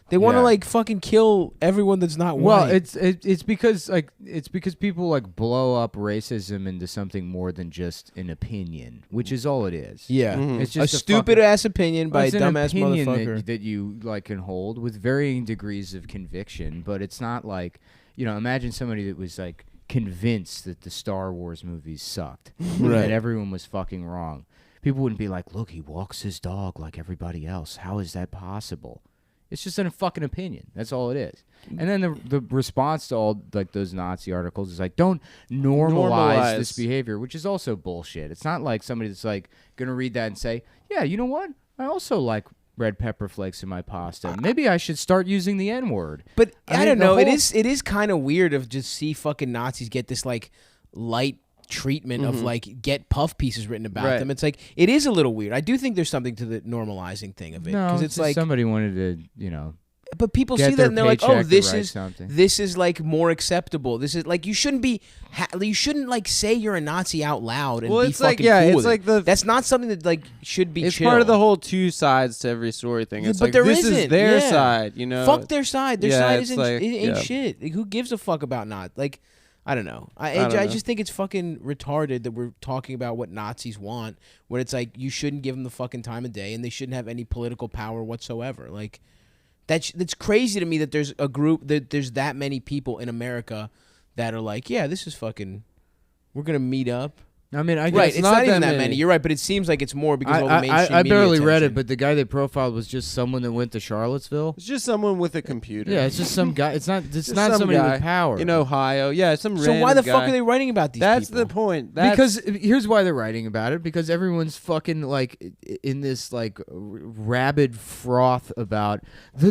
They want to Yeah. like fucking kill everyone that's not Well, white. it's because people like blow up racism into something more than just an opinion, which is all it is. yeah. Mhm. It's A just stupid ass opinion by a it's an dumbass opinion motherfucker. that you like can hold with varying degrees of conviction, but it's not like, imagine somebody that was like convinced that the Star Wars movies sucked, Right. that everyone was fucking wrong. People wouldn't be like, "Look, he walks his dog like everybody else. How is that possible?" It's just a fucking opinion. That's all it is. And then the response to all like those Nazi articles is like, don't normalize this behavior, which is also bullshit. It's not like somebody that's like gonna read that and say, yeah, you know what? I also like red pepper flakes in my pasta. Maybe I should start using the N-word. But I I, mean, don't the know. It whole- is kind of weird of just see fucking Nazis get this like light treatment of like get puff pieces written about Right. them. It's like it is a little weird. I do think there's something to the normalizing thing of it No, because it's it's just like somebody wanted to, but people get see that their and they're like, paycheck oh, to this write is something. this is like more acceptable. This is like you shouldn't be you shouldn't like say you're a Nazi out loud and Well, be it's like fucking yeah, cool it's with like it. the That's not something that like should be it's chill. part of the whole two sides to every story thing. Yeah, It's but like there this is isn't, their yeah. side, Fuck their side. Their Yeah, side it's isn't like- ain't yeah. shit. Like, who gives a fuck about not like I don't know. I don't know. just think it's fucking retarded that we're talking about what Nazis want when it's like you shouldn't give them the fucking time of day and they shouldn't have any political power whatsoever. Like that's crazy to me that there's a group that there's that many people in America that are like, yeah, this is fucking. We're gonna meet up. I mean, I Right, guess it's not even that many. You're right, but it seems like it's more because of all the mainstream I media barely read it, attention. but the guy they profiled was just someone that went to Charlottesville. It's just someone with a computer. Yeah, it's just some guy. It's not Just not some somebody guy with power. in Ohio. Yeah, some So random why the guy. fuck are they writing about these That's people? the point. That's, Because here's why they're writing about it, because everyone's fucking like in this like rabid froth about the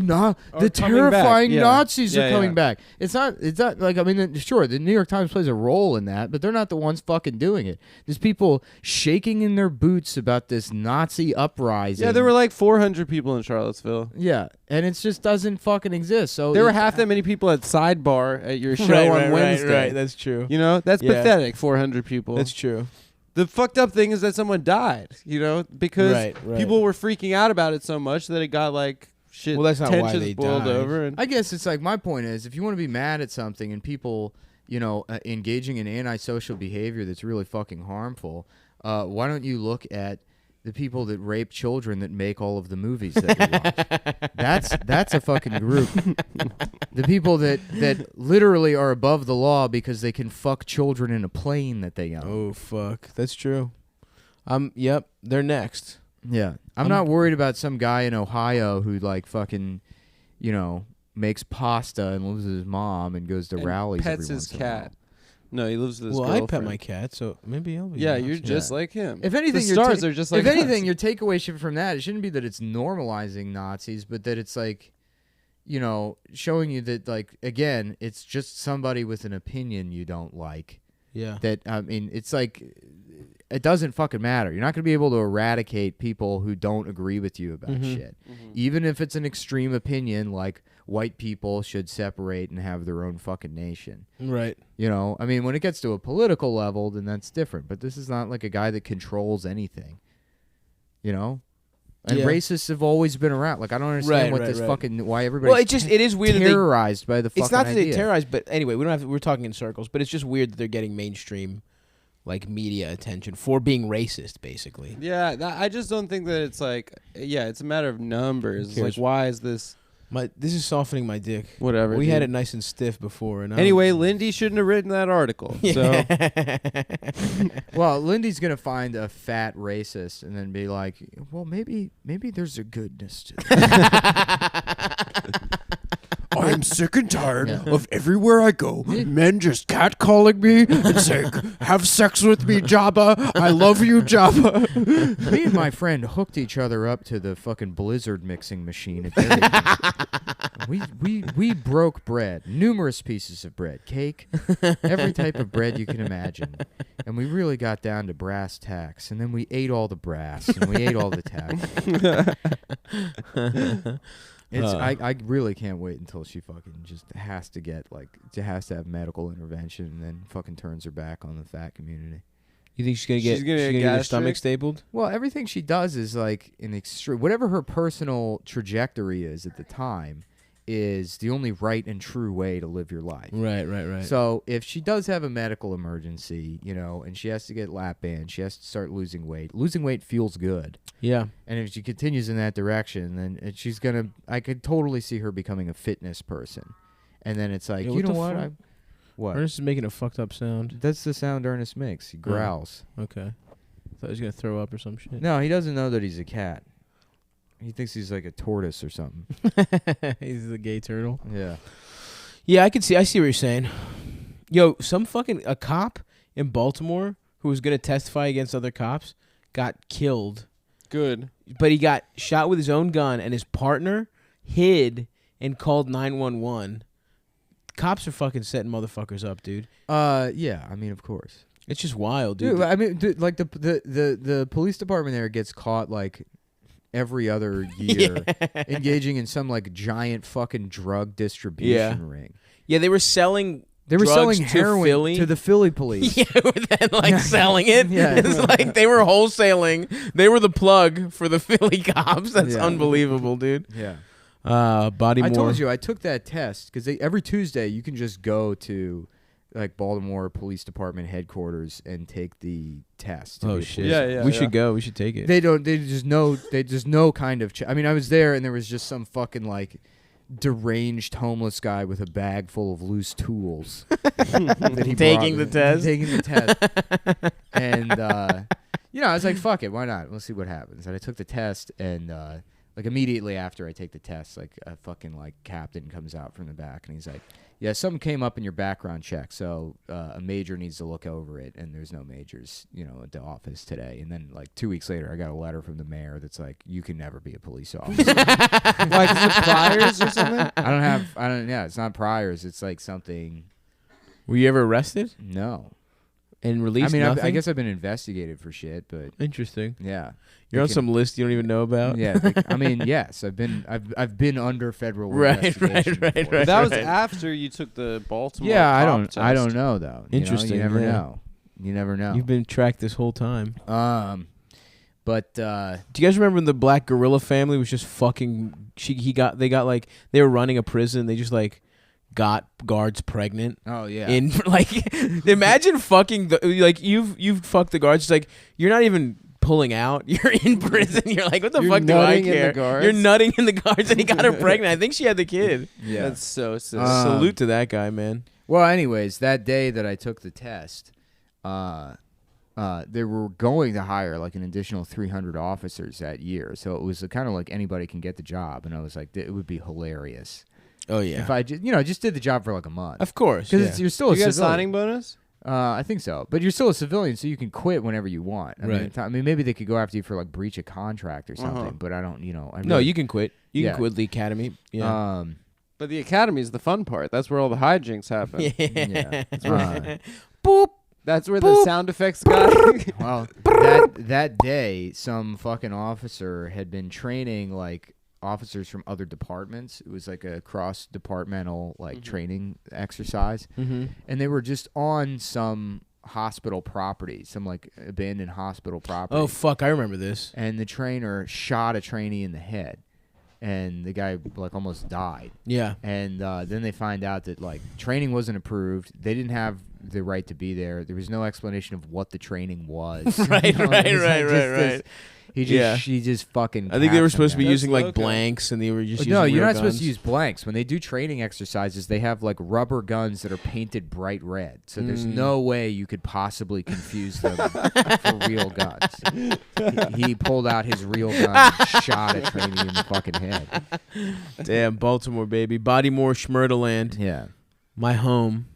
Or the coming terrifying back. Yeah. Nazis Yeah, are coming yeah. back. It's not like, I mean, sure, the New York Times plays a role in that, but they're not the ones fucking doing it. There's people shaking in their boots about this Nazi uprising. yeah, there were like 400 people in Charlottesville. Yeah, and it just doesn't fucking exist. So There were it- half that many people at Sidebar at your show Right, on right, Wednesday. Right, that's true. You know, that's Yeah. pathetic. 400 people. That's true. The fucked up thing is that someone died. You know, because Right. people were freaking out about it so much that it got like shit. Well, that's not why tensions they boiled died. over. And I guess it's like, my point is, if you want to be mad at something and people, engaging in antisocial behavior that's really fucking harmful, why don't you look at the people that rape children that make all of the movies that we watch? That's a fucking group. The people that literally are above the law because they can fuck children in a plane that they own. Oh fuck, that's true. Yep, they're next. Yeah. I'm not worried about some guy in Ohio who like fucking, makes pasta and lives with his mom and goes to and rallies pets every his once in a while. cat. No, he lives with his Well, I girlfriend. pet my cat, so maybe I'll be. Yeah, nuts. you're just like him. If anything, the your stars are just like if anything, us. your takeaway should from that, it shouldn't be that it's normalizing Nazis, but that it's like, showing you that, like, again, it's just somebody with an opinion you don't like. Yeah. That, I mean, it's like, it doesn't fucking matter. You're not going to be able to eradicate people who don't agree with you about shit. Even if it's an extreme opinion, like white people should separate and have their own fucking nation. Right. I mean, when it gets to a political level, then that's different. But this is not like a guy that controls anything. And Yeah. racists have always been around. Like, I don't understand Right, right, right. fucking why everybody's Well, it is weird that they. terrorized by the fucking It's not that they idea. terrorize, but anyway, we're talking in circles. But it's just weird that they're getting mainstream, like media attention for being racist, basically. Yeah, I just don't think that it's like. Yeah, it's a matter of numbers. It's like, cares? why is this? This is softening my dick. Whatever. We dude. had it nice and stiff before. And Anyway, Lindy shouldn't have written that article. So Well, Lindy's gonna find a fat racist and then be like, well, maybe there's a goodness to that. I'm sick and tired of everywhere I go, men just catcalling me and saying, have sex with me, Jabba. I love you, Jabba. Me and my friend hooked each other up to the fucking Blizzard mixing machine at Dairy Queen. We broke bread, numerous pieces of bread, cake, every type of bread you can imagine. And we really got down to brass tacks. And then we ate all the brass and we ate all the tacks. I really can't wait until she fucking just has to get has to have medical intervention and then fucking turns her back on the fat community. You think she's gonna get her stomach stapled? Well, everything she does is like an extreme. Whatever her personal trajectory is at the time is the only right and true way to live your life. Right. So if she does have a medical emergency, and she has to get lap band, she has to start losing weight. Losing weight feels good. Yeah. And if she continues in that direction, then she's gonna. I could totally see her becoming a fitness person. And then it's like, you know what? What? Ernest is making a fucked up sound. That's the sound Ernest makes. He growls. Okay. I thought he was gonna throw up or some shit. No, he doesn't know that he's a cat. He thinks he's like a tortoise or something. He's the gay turtle. Yeah. Yeah, I see what you're saying. Yo, a cop in Baltimore who was gonna testify against other cops got killed. good. But he got shot with his own gun, and his partner hid and called 911. Cops are fucking setting motherfuckers up, dude. Yeah. I mean, of course. It's just wild, dude. Dude, I mean, like the police department there gets caught like every other year engaging in some like giant fucking drug distribution ring. Yeah, they were selling. They were drugs selling heroin to the Philly police. Yeah, then like selling it. Yeah. It's like they were wholesaling. They were the plug for the Philly cops. That's unbelievable, dude. Yeah. Body. I told you I took that test because every Tuesday you can just go to like Baltimore Police Department headquarters and take the test. Oh shit! Yeah. We should go. We should take it. They don't. They just know. They just know kind of. I mean, I was there and there was just some fucking like deranged homeless guy with a bag full of loose tools that he Taking brought. the test? Taking the test. And I was like, fuck it, why not? Let's see what happens. And I took the test, and like immediately after I take the test, like a fucking like captain comes out from the back, and he's like, yeah, something came up in your background check, so a major needs to look over it, and there's no majors, at the office today. And then like 2 weeks later, I got a letter from the mayor that's like, you can never be a police officer. Like, is it priors or something? Yeah, it's not priors. It's like something. Were you ever arrested No. and released? I mean, nothing? I guess I've been investigated for shit, but Interesting. yeah. You're on some list you don't even know about. Yeah, I mean, yes, I've been under federal Right. investigation before. That was after you took the Baltimore. Yeah, I cop don't test. know though. Interesting, You never yeah. know. You never know. You've been tracked this whole time. But Do you guys remember when the Black Gorilla family was just fucking? They were running a prison. They just like got guards pregnant. oh yeah, In like, imagine fucking you've fucked the guards. It's like you're not even pulling out. You're in prison. You're like, what the You're fuck do I nutting in the care? guards? You're nutting in the guards, and he got her pregnant. I think she had the kid. yeah. That's so sick. Salute to that guy, man. Well, anyways, that day that I took the test, they were going to hire like an additional 300 officers that year. So it was kind of like anybody can get the job, and I was like, it would be hilarious Oh yeah, if I just did the job for like a month. of course. Because Yeah. you're still you a get a civilian. signing bonus? I think so, but you're still a civilian, so you can quit whenever you want. Right. I mean, maybe they could go after you for like breach of contract or something, but I don't. No, you can quit. You Yeah. can quit the academy. Yeah. But the academy is the fun part. That's where all the hijinks happen. Yeah. Boop. That's where the sound effects guy. Well, that day, some fucking officer had been training like officers from other departments. It was like a cross-departmental like training exercise, and they were just on some hospital property, some like abandoned hospital property. Oh fuck, I remember this. And the trainer shot a trainee in the head, and the guy like almost died. Yeah. And then they find out that like training wasn't approved. They didn't have the right to be there. There was no explanation of what the training was. Right. He just fucking. I think they were supposed to be That's using like okay. blanks, and they were just using No, you're real not supposed guns. to use blanks. When they do training exercises, they have like rubber guns that are painted bright red. So there's no way you could possibly confuse them for real guns. He pulled out his real gun and shot a trainee in the fucking head. Damn, Baltimore, baby. Bodymore, Schmurderland. Yeah. My home.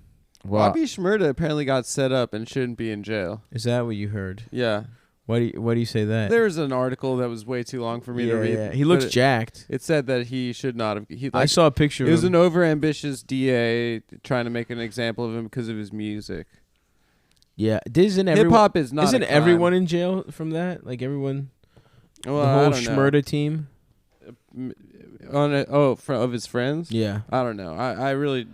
Well, Bobby Shmurda apparently got set up and shouldn't be in jail. Is that what you heard? Yeah. Why do you say that? There was an article that was way too long for me to read. Yeah. He looks but jacked. It said that he should not have. I saw a picture of It was him. an overambitious DA trying to make an example of him because of his music. Yeah. Isn't Hip hop is not. Isn't a crime. everyone in jail from that? Like everyone, Well, the I whole don't know. Schmurda team? Of his friends? Yeah. I don't know. I really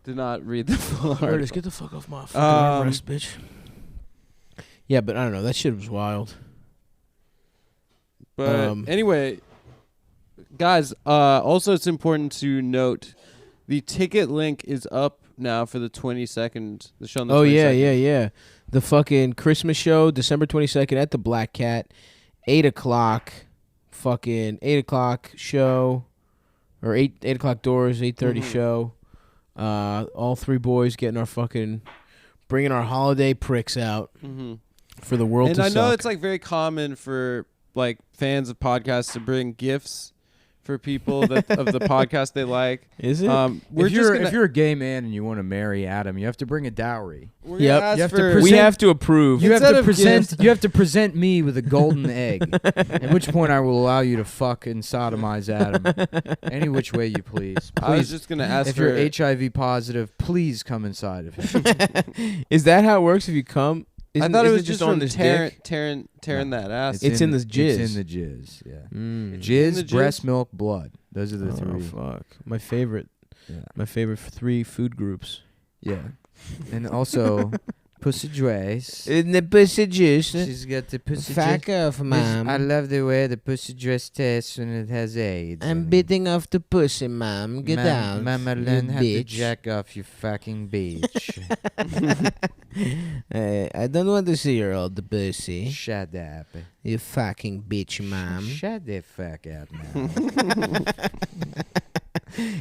did not read the full Curtis, article. get the fuck off my fucking armrest, bitch. Yeah, but I don't know. That shit was wild. But anyway, guys, also it's important to note the ticket link is up now for the 22nd. The show on the 22nd. Oh, yeah. The fucking Christmas show, December 22nd at the Black Cat, 8 o'clock. Fucking 8 o'clock show, or 8 o'clock doors, 8:30 show. All three boys bringing our holiday pricks out for the world And to I know suck. it's like very common for like fans of podcasts to bring gifts for people that of the podcast they like. Is it? We're if you're a gay man and you want to marry Adam, you have to bring a dowry. we're Yep. gonna ask You have to for- present- we have to approve. You have Instead to of present. gifts- You have to present me with a golden egg. At which point I will allow you to fuck and sodomize Adam, any which way you please. I was Please, just gonna ask if for you're HIV positive, please come inside of him. Is that how it works if you come? I thought it was just just on from this tearing dick? that ass. It's in the jizz. It's in the jizz. Yeah. Mm. Jizz, the jizz? breast milk, blood. Those are the Oh, three. fuck. My favorite. Yeah. My favorite three food groups. Yeah. And also, pussy dress. In the pussy juice. She's got the pussy dress. Fuck off, I mom. love the way the pussy dress tastes when it has AIDS. I'm beating off the pussy, mom. Get down. Mama, you learn how to bitch. jack off, you fucking bitch. Hey, I don't want to see your old pussy. Shut up. You fucking bitch, mom. Shut the fuck up now.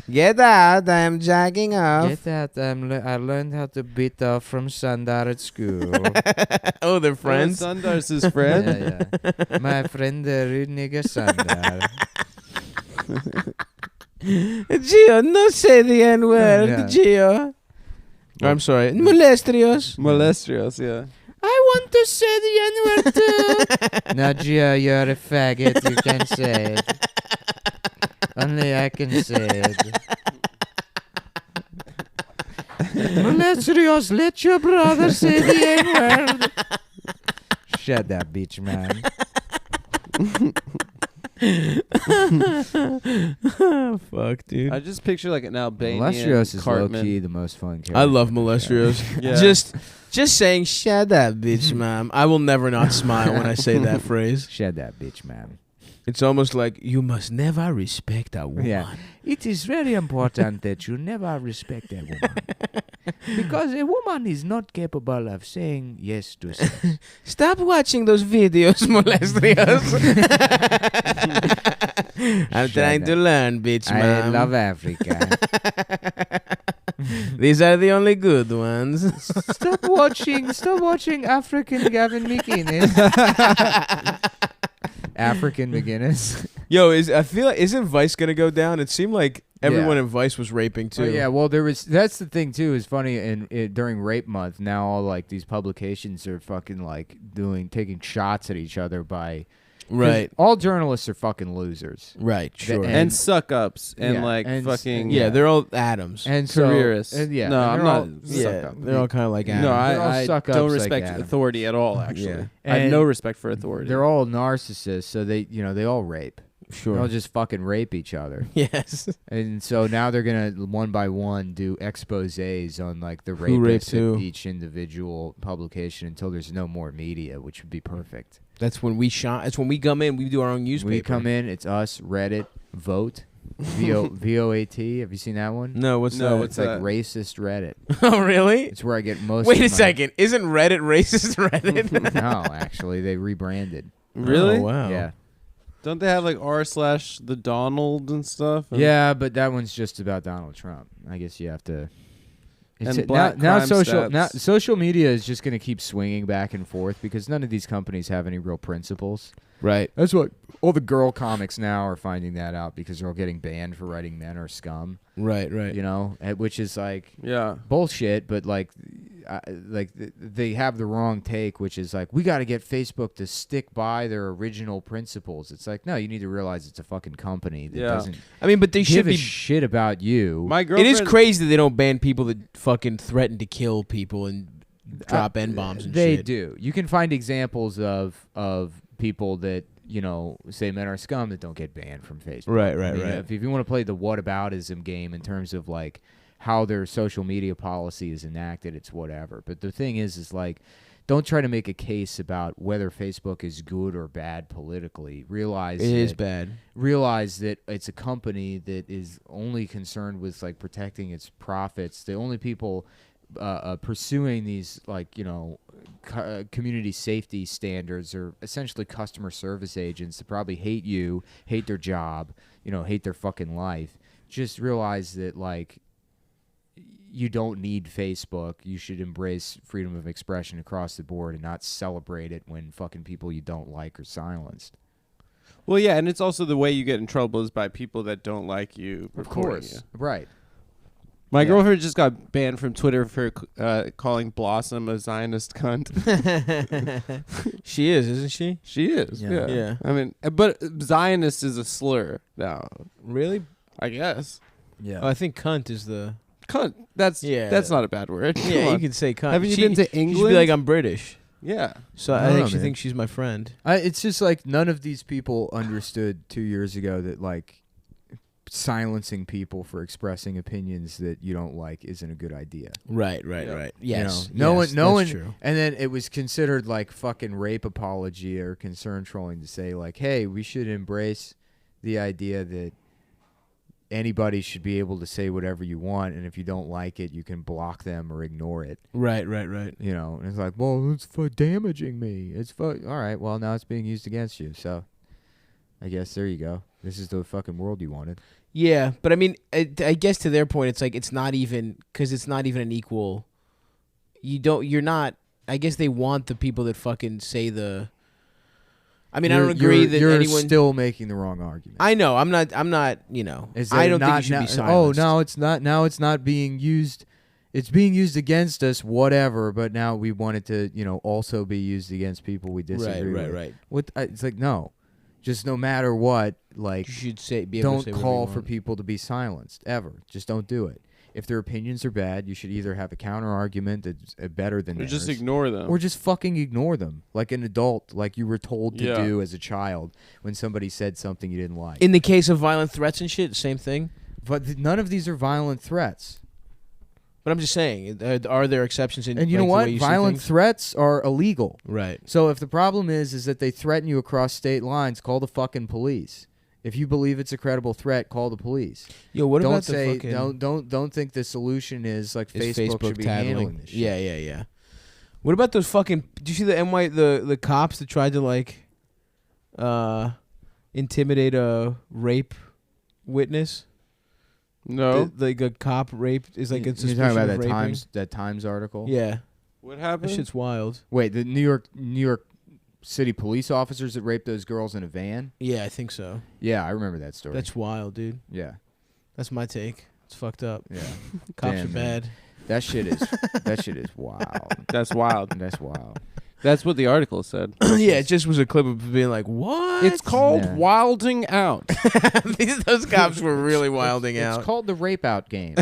Get out. I am jacking off. Get out. I learned how to beat off from Sundar at school. Oh, they're friends? Sundar's his friend. Yeah. My friend, the rude nigger Sundar. Gio, no say the N-word, Yeah. Gio. I'm sorry. Molestrios. Molestrios, yeah. I want to say the N-word too. Now, Gio, you're a faggot. You can say it. Only I can say it. Molestrios, let your brother say the N-word. Shut up, bitch, man. Fuck, dude. I just picture like an Albanian Molestrios is Cartman. low-key the most fun character. I love Molestrios. Yeah. Just saying, shut up, bitch, mom. I will never not smile when I say that phrase. Shut up, bitch, man. It's almost like you must never respect a woman. Yeah. It is very important that you never respect a woman. Because a woman is not capable of saying yes to sex. Stop watching those videos, Molestrios. I'm Shut trying to up. learn, bitch, I mom. love Africa. These are the only good ones. Stop watching African Gavin McInnes. African McGinnis. Yo, I feel like isn't Vice gonna go down? It seemed like everyone Yeah. in Vice was raping too. Oh, yeah, well, that's the thing too. Is funny, and during Rape Month, now all like these publications are fucking like taking shots at each other by 'cause Right. all journalists are fucking losers, Right. Sure. and suck ups and Yeah, like and fucking yeah, they're all Adams. and so, careerists. and yeah, no, and I'm they're not. all- Yeah, they're all kind of like Adams. No, They're all I suck-ups don't like respect Adam. authority at all. Actually, Yeah. I have And no respect for authority. They're all narcissists, so they all rape. Sure. They all just fucking rape each other. Yes. And so now they're gonna one by one do exposés on like the Who raped rapists who? of each individual publication until there's no more media, which would be perfect. That's when we shot. That's when we come in. We do our own newspaper. We come in, it's us, Reddit, vote. VOAT. Have you seen that one? No, what's No, that? what's It's like that? racist Reddit. Oh, really? It's where I get most. Wait of a my- second. Isn't Reddit racist Reddit? No, actually, they rebranded. Really? Oh, wow. Yeah. Don't they have like r/the Donald and stuff? And Yeah, but that one's just about Donald Trump. I guess you have to. And black now crime stats. social media is just going to keep swinging back and forth because none of these companies have any real principles. Right. That's what all the girl comics now are finding that out because they're all getting banned for writing men are scum. Right. Right. You know, which is like Yeah. bullshit. But like they have the wrong take, which is like we got to get Facebook to stick by their original principles. It's like no, you need to realize it's a fucking company that Yeah. doesn't I mean, but they give should a be. shit about you. My It girlfriend. is crazy that they don't ban people that fucking threaten to kill people and drop N-bombs and they shit. do. You can find examples of people that say men are scum that don't get banned from Facebook. Right. I Right. mean, Right. If you want to play the whataboutism game in terms of like how their social media policy is enacted, it's whatever. But the thing is like, don't try to make a case about whether Facebook is good or bad politically. Realize It is that- bad. Realize that it's a company that is only concerned with like protecting its profits. The only people pursuing these community safety standards are essentially customer service agents that probably hate you, hate their job, hate their fucking life. Just realize that like you don't need Facebook. You should embrace freedom of expression across the board and not celebrate it when fucking people you don't like are silenced. Well, yeah, and it's also the way you get in trouble is by people that don't like you. Of reporting course. you. Right. My Yeah. girlfriend just got banned from Twitter for calling Blossom a Zionist cunt. She is, isn't she? She is. Yeah. Yeah. Yeah. I mean, but Zionist is a slur now. Really? I guess. Yeah. Oh, I think cunt is the. Cunt. That's not a bad word. Come Yeah, you on. can say cunt. Haven't you She- been to She should England? be like, I'm British. Yeah. So I I don't know, actually man. think she's my friend. It's just like none of these people understood 2 years ago that like silencing people for expressing opinions that you don't like isn't a good idea. Right. Yeah. Right. You Yes. know, yes, no that's one, true. and then it was considered like fucking rape apology or concern trolling to say like, hey, we should embrace the idea that anybody should be able to say whatever you want, and if you don't like it, you can block them or ignore it. Right. And it's like, well, it's for damaging me. It's for all right. Well, now it's being used against you. So, I guess there you go. This is the fucking world you wanted. Yeah, but I mean, I guess to their point, it's like it's not even because it's not even an equal. You're not. I guess they want the people that fucking say the. I mean, I don't agree that you're anyone. still making the wrong argument. I know. I'm not. You know. Is I that don't think not you should now- be silenced. Oh, no, it's not. Now it's not being used. It's being used against us, whatever. But now we want it to, also be used against people we disagree with. Right. What? It's like no, just no matter what. Like, You should say. Be able don't to say whatever call you for want. people to be silenced ever. Just don't do it. If their opinions are bad, you should either have a counter argument that's better than Or theirs, just ignore them. or just fucking ignore them, like an adult, like you were told to Yeah. do as a child when somebody said something you didn't like. In the case of violent threats and shit, same thing. But none of these are violent threats. But I'm just saying, are there exceptions in? And you know like, the what? way you see Violent things? threats are illegal. Right. So if the problem is that they threaten you across state lines, call the fucking police. If you believe it's a credible threat, call the police. Yo, what don't about say the fucking? don't think the solution is like Is Facebook should be handling this shit. Yeah. What about those fucking? Do you see the cops that tried to like, intimidate a rape witness? no. Like a cop raped is like a You're suspicion talking about of that raping? Times article? Yeah, What that happened? shit's wild. Wait, the New York City police officers that raped those girls in a van? Yeah, I think so. Yeah, I remember that story. That's wild, dude. yeah. That's my take. It's fucked up. Yeah. Cops Damn, are man. bad. That shit is wild. That's wild. That's wild. That's what the article said. Yeah, it just was a clip of being like, "What?" It's called Yeah. wilding out. Those cops were really wilding out. It's called the rape out game.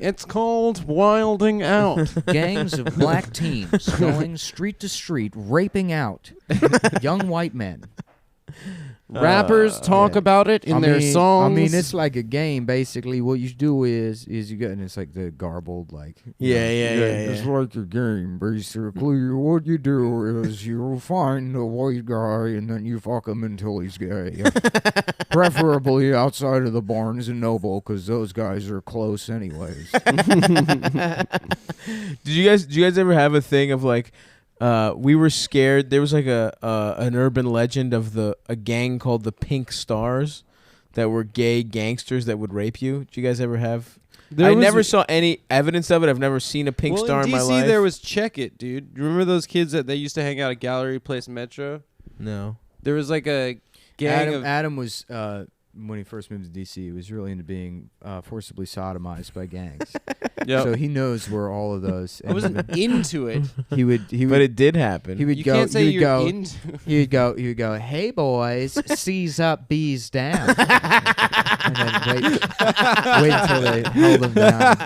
It's called wilding out. Gangs of black teens going street to street, raping out young white men. Rappers talk yeah. about it in their songs. I mean, it's like a game. Basically, what you do is you get, and it's like the garbled, like Yeah. It's like a game. Basically, what you do is you find a white guy and then you fuck him until he's gay. Preferably outside of the Barnes and Noble, because those guys are close, anyways. Did you guys ever have a thing of like, we were scared? There was like an urban legend of a gang called the Pink Stars that were gay gangsters that would rape you. Did you guys ever have? I never saw any evidence of it. I've never seen a pink star in my life. in DC, there was Check It, dude. You remember those kids that they used to hang out at Gallery Place Metro? No. There was like a gang of... Adam was, when he first moved to DC, he was really into being forcibly sodomized by gangs. Yep. So he knows where all of those... I wasn't into it. He would, But it did happen. he would You go, can't say he would you're go, into he would go, hey boys, C's up, B's down. And then wait until they held him down.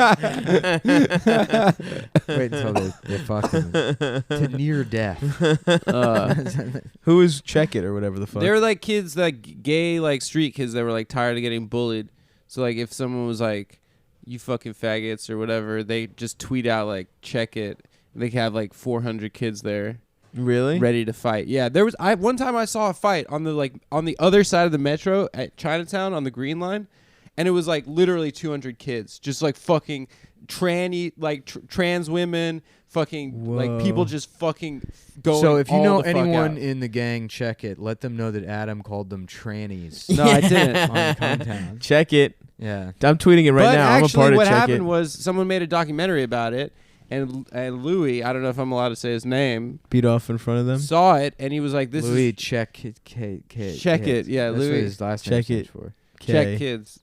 Wait until they fucked him to near death. Who is Check It or whatever the fuck? They were like kids, that gay like street kids that were like tired of getting bullied. So like if someone was like, "You fucking faggots" or whatever, they just tweet out like "Check It." And they could have like 400 kids there, Really? ready to fight. Yeah, there was. One time I saw a fight on the other side of the metro at Chinatown on the Green Line, and it was like literally 200 kids, just like fucking trans women. Fucking like people just fucking going. So if you all know the fuck anyone out. in the gang, check it. Let them know that Adam called them trannies. No, I didn't. On CumTown. Check It. Yeah. I'm tweeting it right but now. actually, I'm a part what of Check happened It. was someone made a documentary about it, and Louis, I don't know if I'm allowed to say his name, Beat off in front of them. saw it, and he was like, "This Louis, is check it. Check It." Yeah, That's Louis. what his last name Check stands It. for. Check Okay. Kids."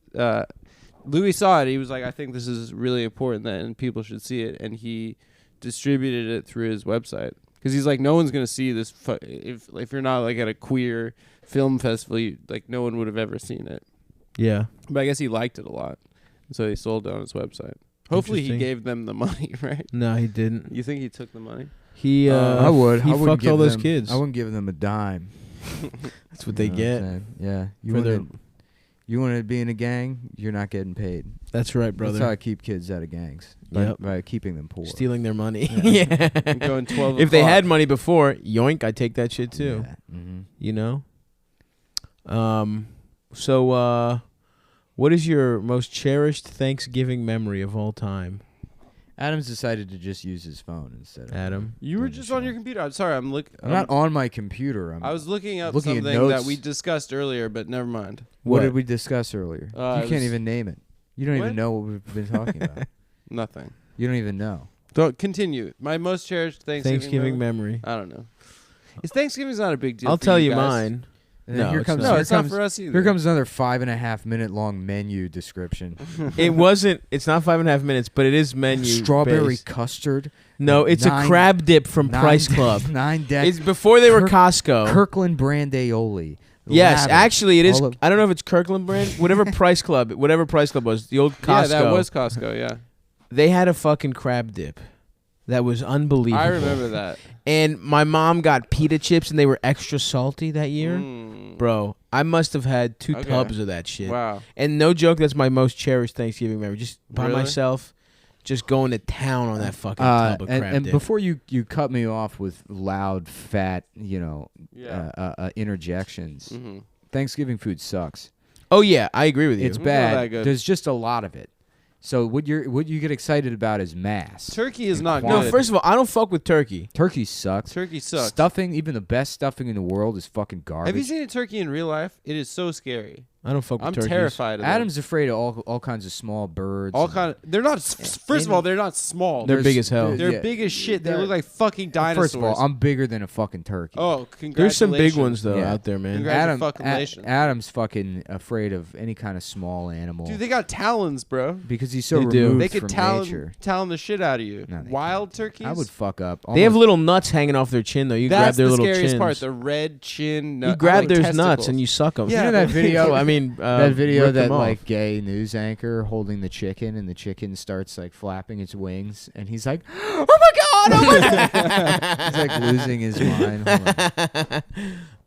Louis saw it. He was like, "I think this is really important, and people should see it," and he distributed it through his website because he's like, "No one's gonna see this if you're not like at a queer film festival. Like, no one would have ever seen it." Yeah. But I guess he liked it a lot, so he sold it on his website. Hopefully, he Interesting. gave them the money, right? No, he didn't. You think he took the money? He. I would. He I wouldn't fucked give all those them- kids. I wouldn't give them a dime. That's what they You know get. I'm saying? Yeah. You want to be in a gang? You're not getting paid. That's right, brother. That's how I keep kids out of gangs. Yep. By keeping them poor. Stealing their money. Yeah. I'm going 12 If they o'clock. had money before, yoink, I'd take that shit too. Yeah. Mm-hmm. You know? So, what is your most cherished Thanksgiving memory of all time, Adam's decided to just use his phone instead of Adam? You were doing the just on show. your computer. I'm sorry. I'm looking. I'm not on my computer. I was looking up looking at something that notes. we discussed earlier, but never mind. What did we discuss earlier? It You can't was- even name it. You don't What? even know what we've been talking about. Nothing. You don't even know. Don't continue. My most cherished Thanksgiving memory. I don't know. Thanksgiving's not a big deal. I'll for tell you guys. mine. And then No, here it's comes not. No, here it's comes not for us either. here comes another 5.5 minute long menu description. It wasn't. It's not 5.5 minutes, but it is menu. Strawberry based. custard. No, it's a crab dip from Price Club. 9 deck. It's before they were Kirk- Costco. Kirkland brand aioli. Yes, Lavender. actually, it is. All of- I don't know if it's Kirkland brand. Whatever Price Club was, the old Costco. Yeah, that was Costco. Yeah, They had a fucking crab dip. That was unbelievable. I remember that. And my mom got pita chips, and they were extra salty that year. Mm. Bro, I must have had 2 Okay. tubs of that shit. Wow. And no joke, that's my most cherished Thanksgiving memory. Just by Really? myself, just going to town on that fucking tub of crab and dip. before you cut me off with loud, fat, Yeah. interjections, Mm-hmm. Thanksgiving food sucks. Oh yeah, I agree with you. It's Not bad. that good. There's just a lot of it. So what you get excited about is mass. Turkey is And not quantity. no, good. first of all, I don't fuck with turkey. Turkey sucks. Turkey sucks. Stuffing, even the best stuffing in the world, is fucking garbage. Have you seen a turkey in real life? It is so scary. I don't fuck with I'm turkeys. terrified of them. Adam's afraid of all kinds of small birds. All and- kind of. They're not. First of all, they're not small. They're There's- big as hell. They're yeah. big as shit. They They're- look like fucking dinosaurs. First of all, I'm bigger than a fucking turkey. Oh, congratulations. There's some big ones though Yeah. out there, man. Congrats. Congratulations. Adam's fucking afraid of any kind of small animal. Dude, they got talons, bro. because he's so They do. removed They could from talon nature. the shit out of you. No, they Wild turkeys. I would fuck up. They have almost- little nuts hanging off their chin though. You grab That's their the little scariest chins. part. The red chin. You grab their nuts testicles. and you suck them. Yeah, You know that video? I mean, that video rip them that off. like gay news anchor holding the chicken and the chicken starts like flapping its wings and he's like, oh my god, oh my god. He's like losing his mind. Hold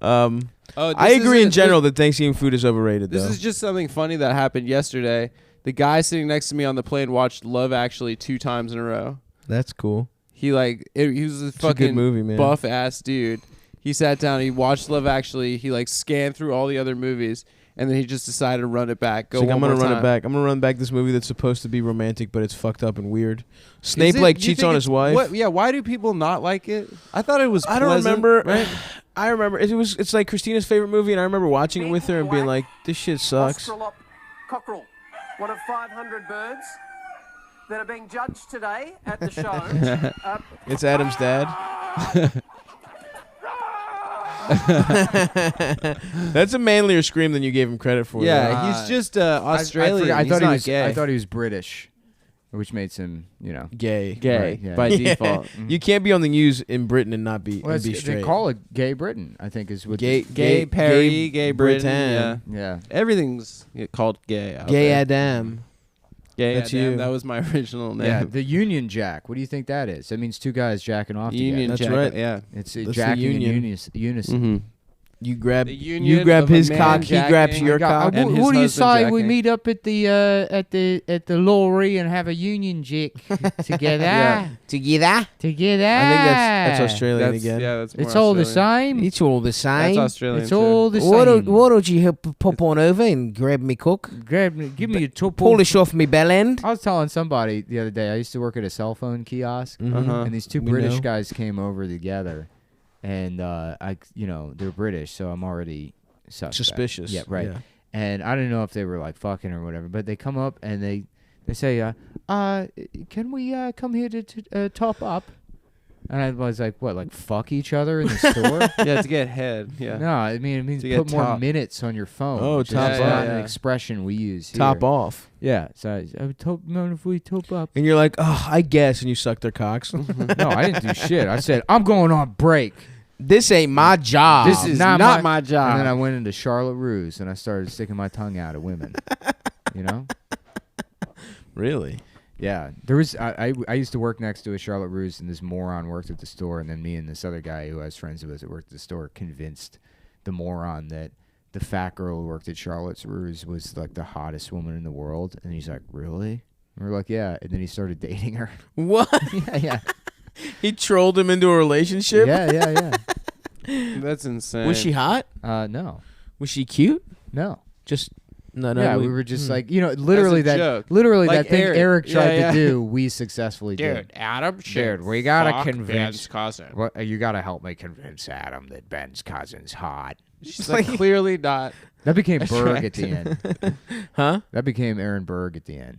on. Oh, I agree in general that Thanksgiving food is overrated. This though. is just something funny that happened yesterday. The guy sitting next to me on the plane watched Love Actually 2 times in a row. That's cool. He he was a fucking good movie, man. buff ass dude. He sat down, he watched Love Actually, he like scanned through all the other movies, and then he just decided to run it back. I'm gonna run it back. I'm gonna run back this movie that's supposed to be romantic, but it's fucked up and weird. Is Snape it- you cheats think on it's- his wife. What, yeah, why do people not like it? I thought it was I don't pleasant, remember. Right? I remember it's like Christina's favorite movie, and I remember watching it with her and being like, "This shit sucks." Cockerel, one of 500 birds that are being judged today at the show. It's Adam's dad. That's a manlier scream than you gave him credit for. Yeah, he's just Australian. I He's thought not he was. gay. I thought he was British, which makes him, gay. Gay Right, yeah. by Yeah. default. You can't be on the news in Britain and not be, Well, and be they straight. call it Gay Britain. I think is what. Gay, Gay Perry, gay Britain. Yeah. Yeah. Everything's called gay. Out Gay there. Adam. Gay That's Adam. you. That was my original name. Yeah. The Union Jack. What do you think that is? That means 2 guys jacking off Union That's Jack. right. Yeah. together. It's the jacking in union. unison. Mm-hmm. You grab The union you grab of a his man cock, he jacking. grabs your I got- cock. And his what do you husband say we jacking. meet up at the lorry and have a union jack together? Yeah. Together. Together. I think that's Australian That's, again. yeah, that's more It's all the Australian. same. It's all the same. That's Australian. It's too. all the Why same. don't you pop on over and grab me cock? Give me a top. Polish off me bell end. I was telling somebody the other day. I used to work at a cell phone kiosk, Uh-huh. and these 2 We British know. guys came over together, and they're British, so I'm already Suspicious. Yeah, right. And I didn't know if they were like fucking or whatever, but they come up and they say, "Can we come here to top up?" And I was like, "What? Like fuck each other in the store?" Yeah, to get head. Yeah. No, I mean it means To get put more top. minutes on your phone. Oh, which is top not up. an Yeah. expression we use here. Top off. Yeah, so I would mind if we top up. And you're like, oh, I guess, and you suck their cocks. No, I didn't do shit. I said I'm going on break. This ain't my job. This is not not my job. And then I went into Charlotte Russe and I started sticking my tongue out at women. You know? Really? Yeah. There was I used to work next to a Charlotte Russe, and this moron worked at the store, and then me and this other guy who I was friends with that worked at the store convinced the moron that the fat girl who worked at Charlotte's Russe was like the hottest woman in the world. And he's like, "Really?" And we're like, "Yeah." And then he started dating her. What? yeah. He trolled him into a relationship? Yeah. That's insane. Was she hot? No. Was she cute? No. Just no. Yeah, we were just like, literally As a joke. literally Like that thing Eric. Eric tried Yeah, to do, we successfully did. Adam Dude, we gotta convince cousin. you gotta help me convince Adam that Ben's cousin's hot. She's like clearly not. That became Berg at the end. Huh? That became Aaron Berg at the end.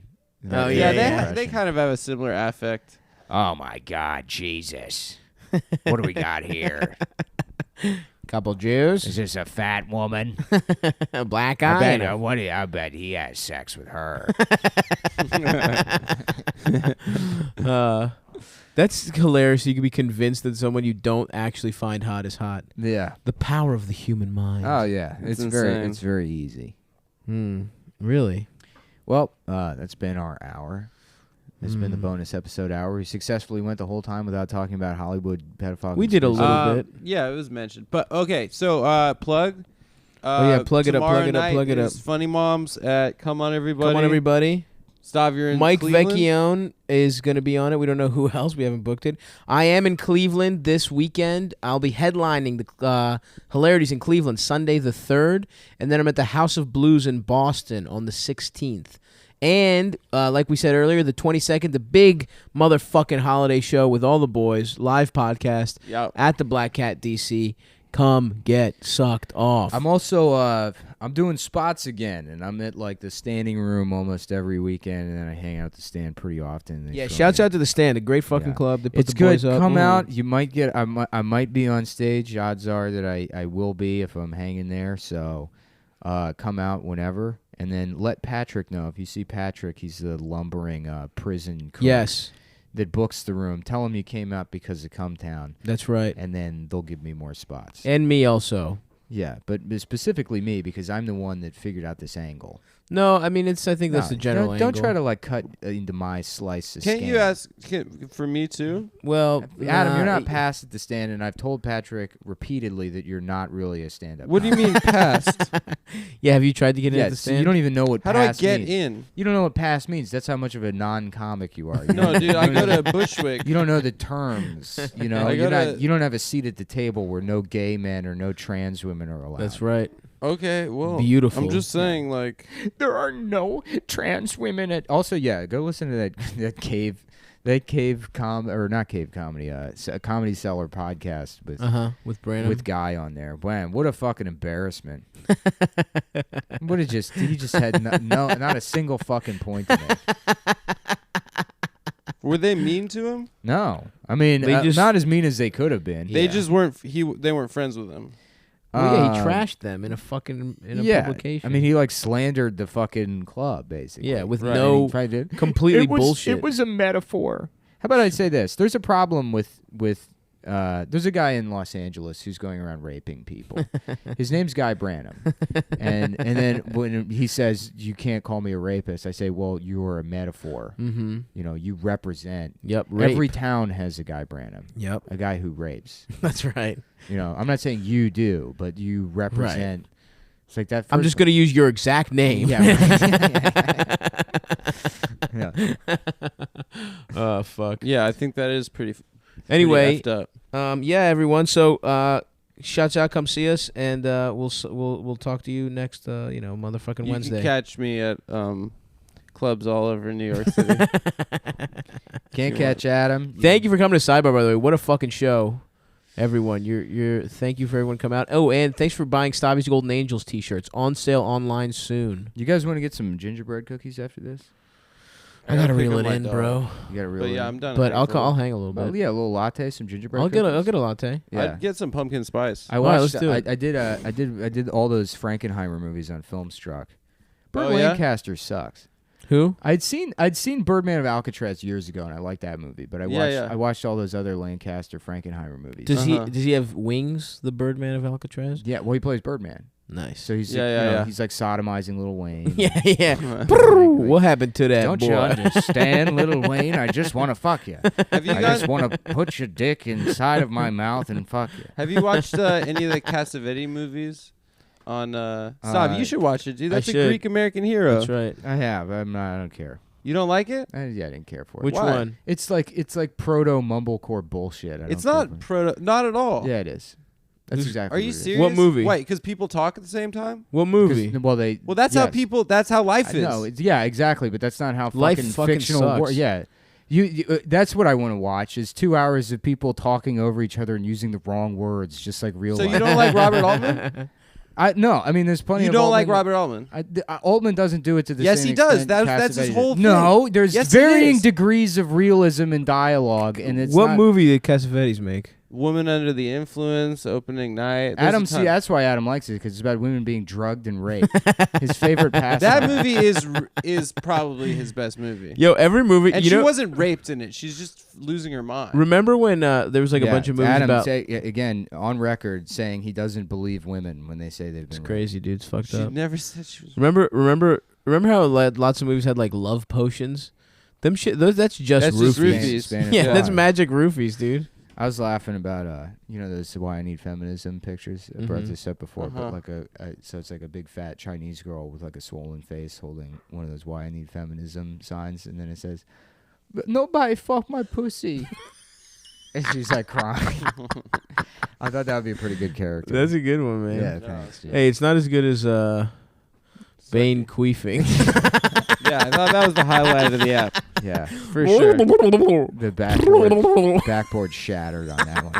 Oh, Yeah, yeah, they kind of have a similar affect. Oh my God, Jesus! What do we got here? Couple Jews. Is this a fat woman? A black I eye. bet. and a- I bet he has sex with her. That's hilarious. You can be convinced that someone you don't actually find hot is hot. Yeah. The power of the human mind. Oh yeah. It's It's insane. very easy. Really? Well, that's been our hour. It's been the bonus episode hour. We successfully went the whole time without talking about Hollywood pedophile. We did a conspiracy. little bit. Yeah, it was mentioned. But okay, so plug. Oh, yeah, plug it up, tomorrow plug it up, night plug it is up. Funny Moms at Come On Everybody. Come on, everybody. Stop, you're in Mike Cleveland? Vecchione is going to be on it. We don't know who else. We haven't booked it. I am in Cleveland this weekend. I'll be headlining the Hilarities in Cleveland Sunday the 3rd. And then I'm at the House of Blues in Boston on the 16th. And like we said earlier, the 22nd, the big motherfucking holiday show with all the boys, live podcast Yep. at the Black Cat DC. Come get sucked off. I'm also I'm doing spots again, and I'm at like the standing room almost every weekend, and then I hang out at the stand pretty often. yeah, shouts out to the Stand, a great fucking Yeah. club. They put It's the good. boys up. Come Mm. out. You might get. I might be on stage. Odds are that I will be if I'm hanging there. So, come out whenever, and then let Patrick know. If you see Patrick, he's the lumbering prison cook Yes, that books the room. Tell him you came out because of CumTown, that's right. and then they'll give me more spots. And me also. Yeah, but specifically me because I'm the one that figured out this angle. No, I mean I think that's No, the general don't angle. try to like cut into my slice of Can't you scam. ask for me too? Well, Adam, you're not it- past at the stand, and I've told Patrick repeatedly that you're not really a stand-up. What do you mean past? Yeah, have you tried to get in Yeah, at the so stand? you don't even know what How do I pass get means. in? You don't know what pass means. That's how much of a non-comic you are. You No, don't- dude, you I don't go know to Bushwick. You don't know the terms. You know, I you're go not. to- You don't have a seat at the table where no gay men or no trans women are allowed. That's right. Okay, well, Beautiful. I'm just saying, like, There are no trans women at. Also, yeah, go listen to that cave comedy, Comedy Cellar podcast With Brandon. with Guy on there. Man, what a fucking embarrassment! He just had not a single fucking point to make. were they mean to him? No, I mean They just- not as mean as they could have been. They just weren't. They weren't friends with him. Well, yeah, he Um, trashed them in a yeah, publication. I mean, he like slandered the fucking club, basically. Yeah, with Right. no He tried to- completely bullshit. It was a metaphor. How about I say this? There's a problem with there's a guy in Los Angeles who's going around raping people. His name's Guy Branum, and then when he says you can't call me a rapist, I say, well, you're a metaphor. Mm-hmm. You know, you represent. Yep. Rape. Every town has a Guy Branum, Yep. a guy who rapes. That's right. You know, I'm not saying you do, but you represent. It's like that. I'm just gonna use your exact name. Yeah. Yeah. Oh fuck. Yeah, I think that is pretty. Anyway, pretty effed up. yeah, everyone. So, shouts out, come see us, and we'll talk to you next, motherfucking You Wednesday. can catch me at clubs all over New York City. Can't catch Adam. Thank you for coming to Sidebar, by the way. What a fucking show, everyone. Thank you for everyone coming out. Oh, and thanks for buying Stabby's Golden Angels t-shirts on sale online soon. You guys want to get some gingerbread cookies after this? I gotta pick reel up it my in, dog. bro. You got to reel But it yeah, in. I'm done. But at I'll hang a little Well, bit. yeah, a little latte, some gingerbread. I'll get cookies. a latte. Yeah. I'd get some pumpkin spice. I All right, watched. let's do it. I did all those Frankenheimer movies on Filmstruck. Burt Oh, yeah? Lancaster sucks. Who? I'd seen Birdman of Alcatraz years ago, and I liked that movie. But I watched all those other Lancaster Frankenheimer movies. Does Uh-huh. does he have wings? The Birdman of Alcatraz. Yeah, well, he plays Birdman, Nice. so he's Yeah. he's like sodomizing Lil Wayne. yeah, yeah. Exactly. What happened to that Don't boy? you understand, Little Wayne? I just want to fuck you. Have you I guys just want to put your dick inside of my mouth and fuck you. Have you watched any of the Cassavetes movies? On Stop, you should watch it, dude. That's a should. Greek American hero. That's right. I have. I don't care. You don't like it? I didn't care for it. Which Why? one? It's like proto mumblecore bullshit. It's don't not care not at all. for it. Yeah, it is. That's exactly. Are you what it is. serious? What movie? Wait, because people talk at the same time? What 'Cause- movie? Well, they. Well, that's how yes. people. That's how life is. No, Yeah, exactly. But that's not how Life fucking fucking fictional. sucks. Yeah, you that's what I want to watch. Is 2 hours of people talking over each other and using the wrong words, just like real so life. you don't like Robert Altman? No, I mean, there's plenty. You of don't like Altman- Robert Altman? Altman doesn't do it to the Yes, same he does. extent That's his Cassavetes whole did. thing. No, there's Yes, it varying is. degrees of realism in dialogue, and it's What not, movie did Cassavetes make? Woman Under the Influence, Opening Night. There's Adam, a ton. see, that's why Adam likes it, because it's about women being drugged and raped. His favorite pastime. That movie is probably his best movie. Yo, every movie. And you she know, wasn't raped in it. She's just losing her mind. remember when there was like a bunch of movies Adam about? again on record saying he doesn't believe women when they say they've It's been crazy, dude. It's fucked She up. never said she was. Remember how lots of movies had like love potions? Them shit. That's just That's just roofies. roofies. Spanish Yeah, fly. that's magic roofies, dude. I was laughing about those why I need feminism pictures. I brought Mhm. this up before, Uh-huh. but like so it's like a big fat Chinese girl with like a swollen face holding one of those why I need feminism signs, and then it says, "But nobody fuck my pussy," and she's like crying. I thought that would be a pretty good character. That's a good one, man. yeah, thanks. dude. Hey, it's not as good as Bane queefing. Yeah, I thought that was the highlight of the app. Yeah, for sure. The backboard shattered on that one.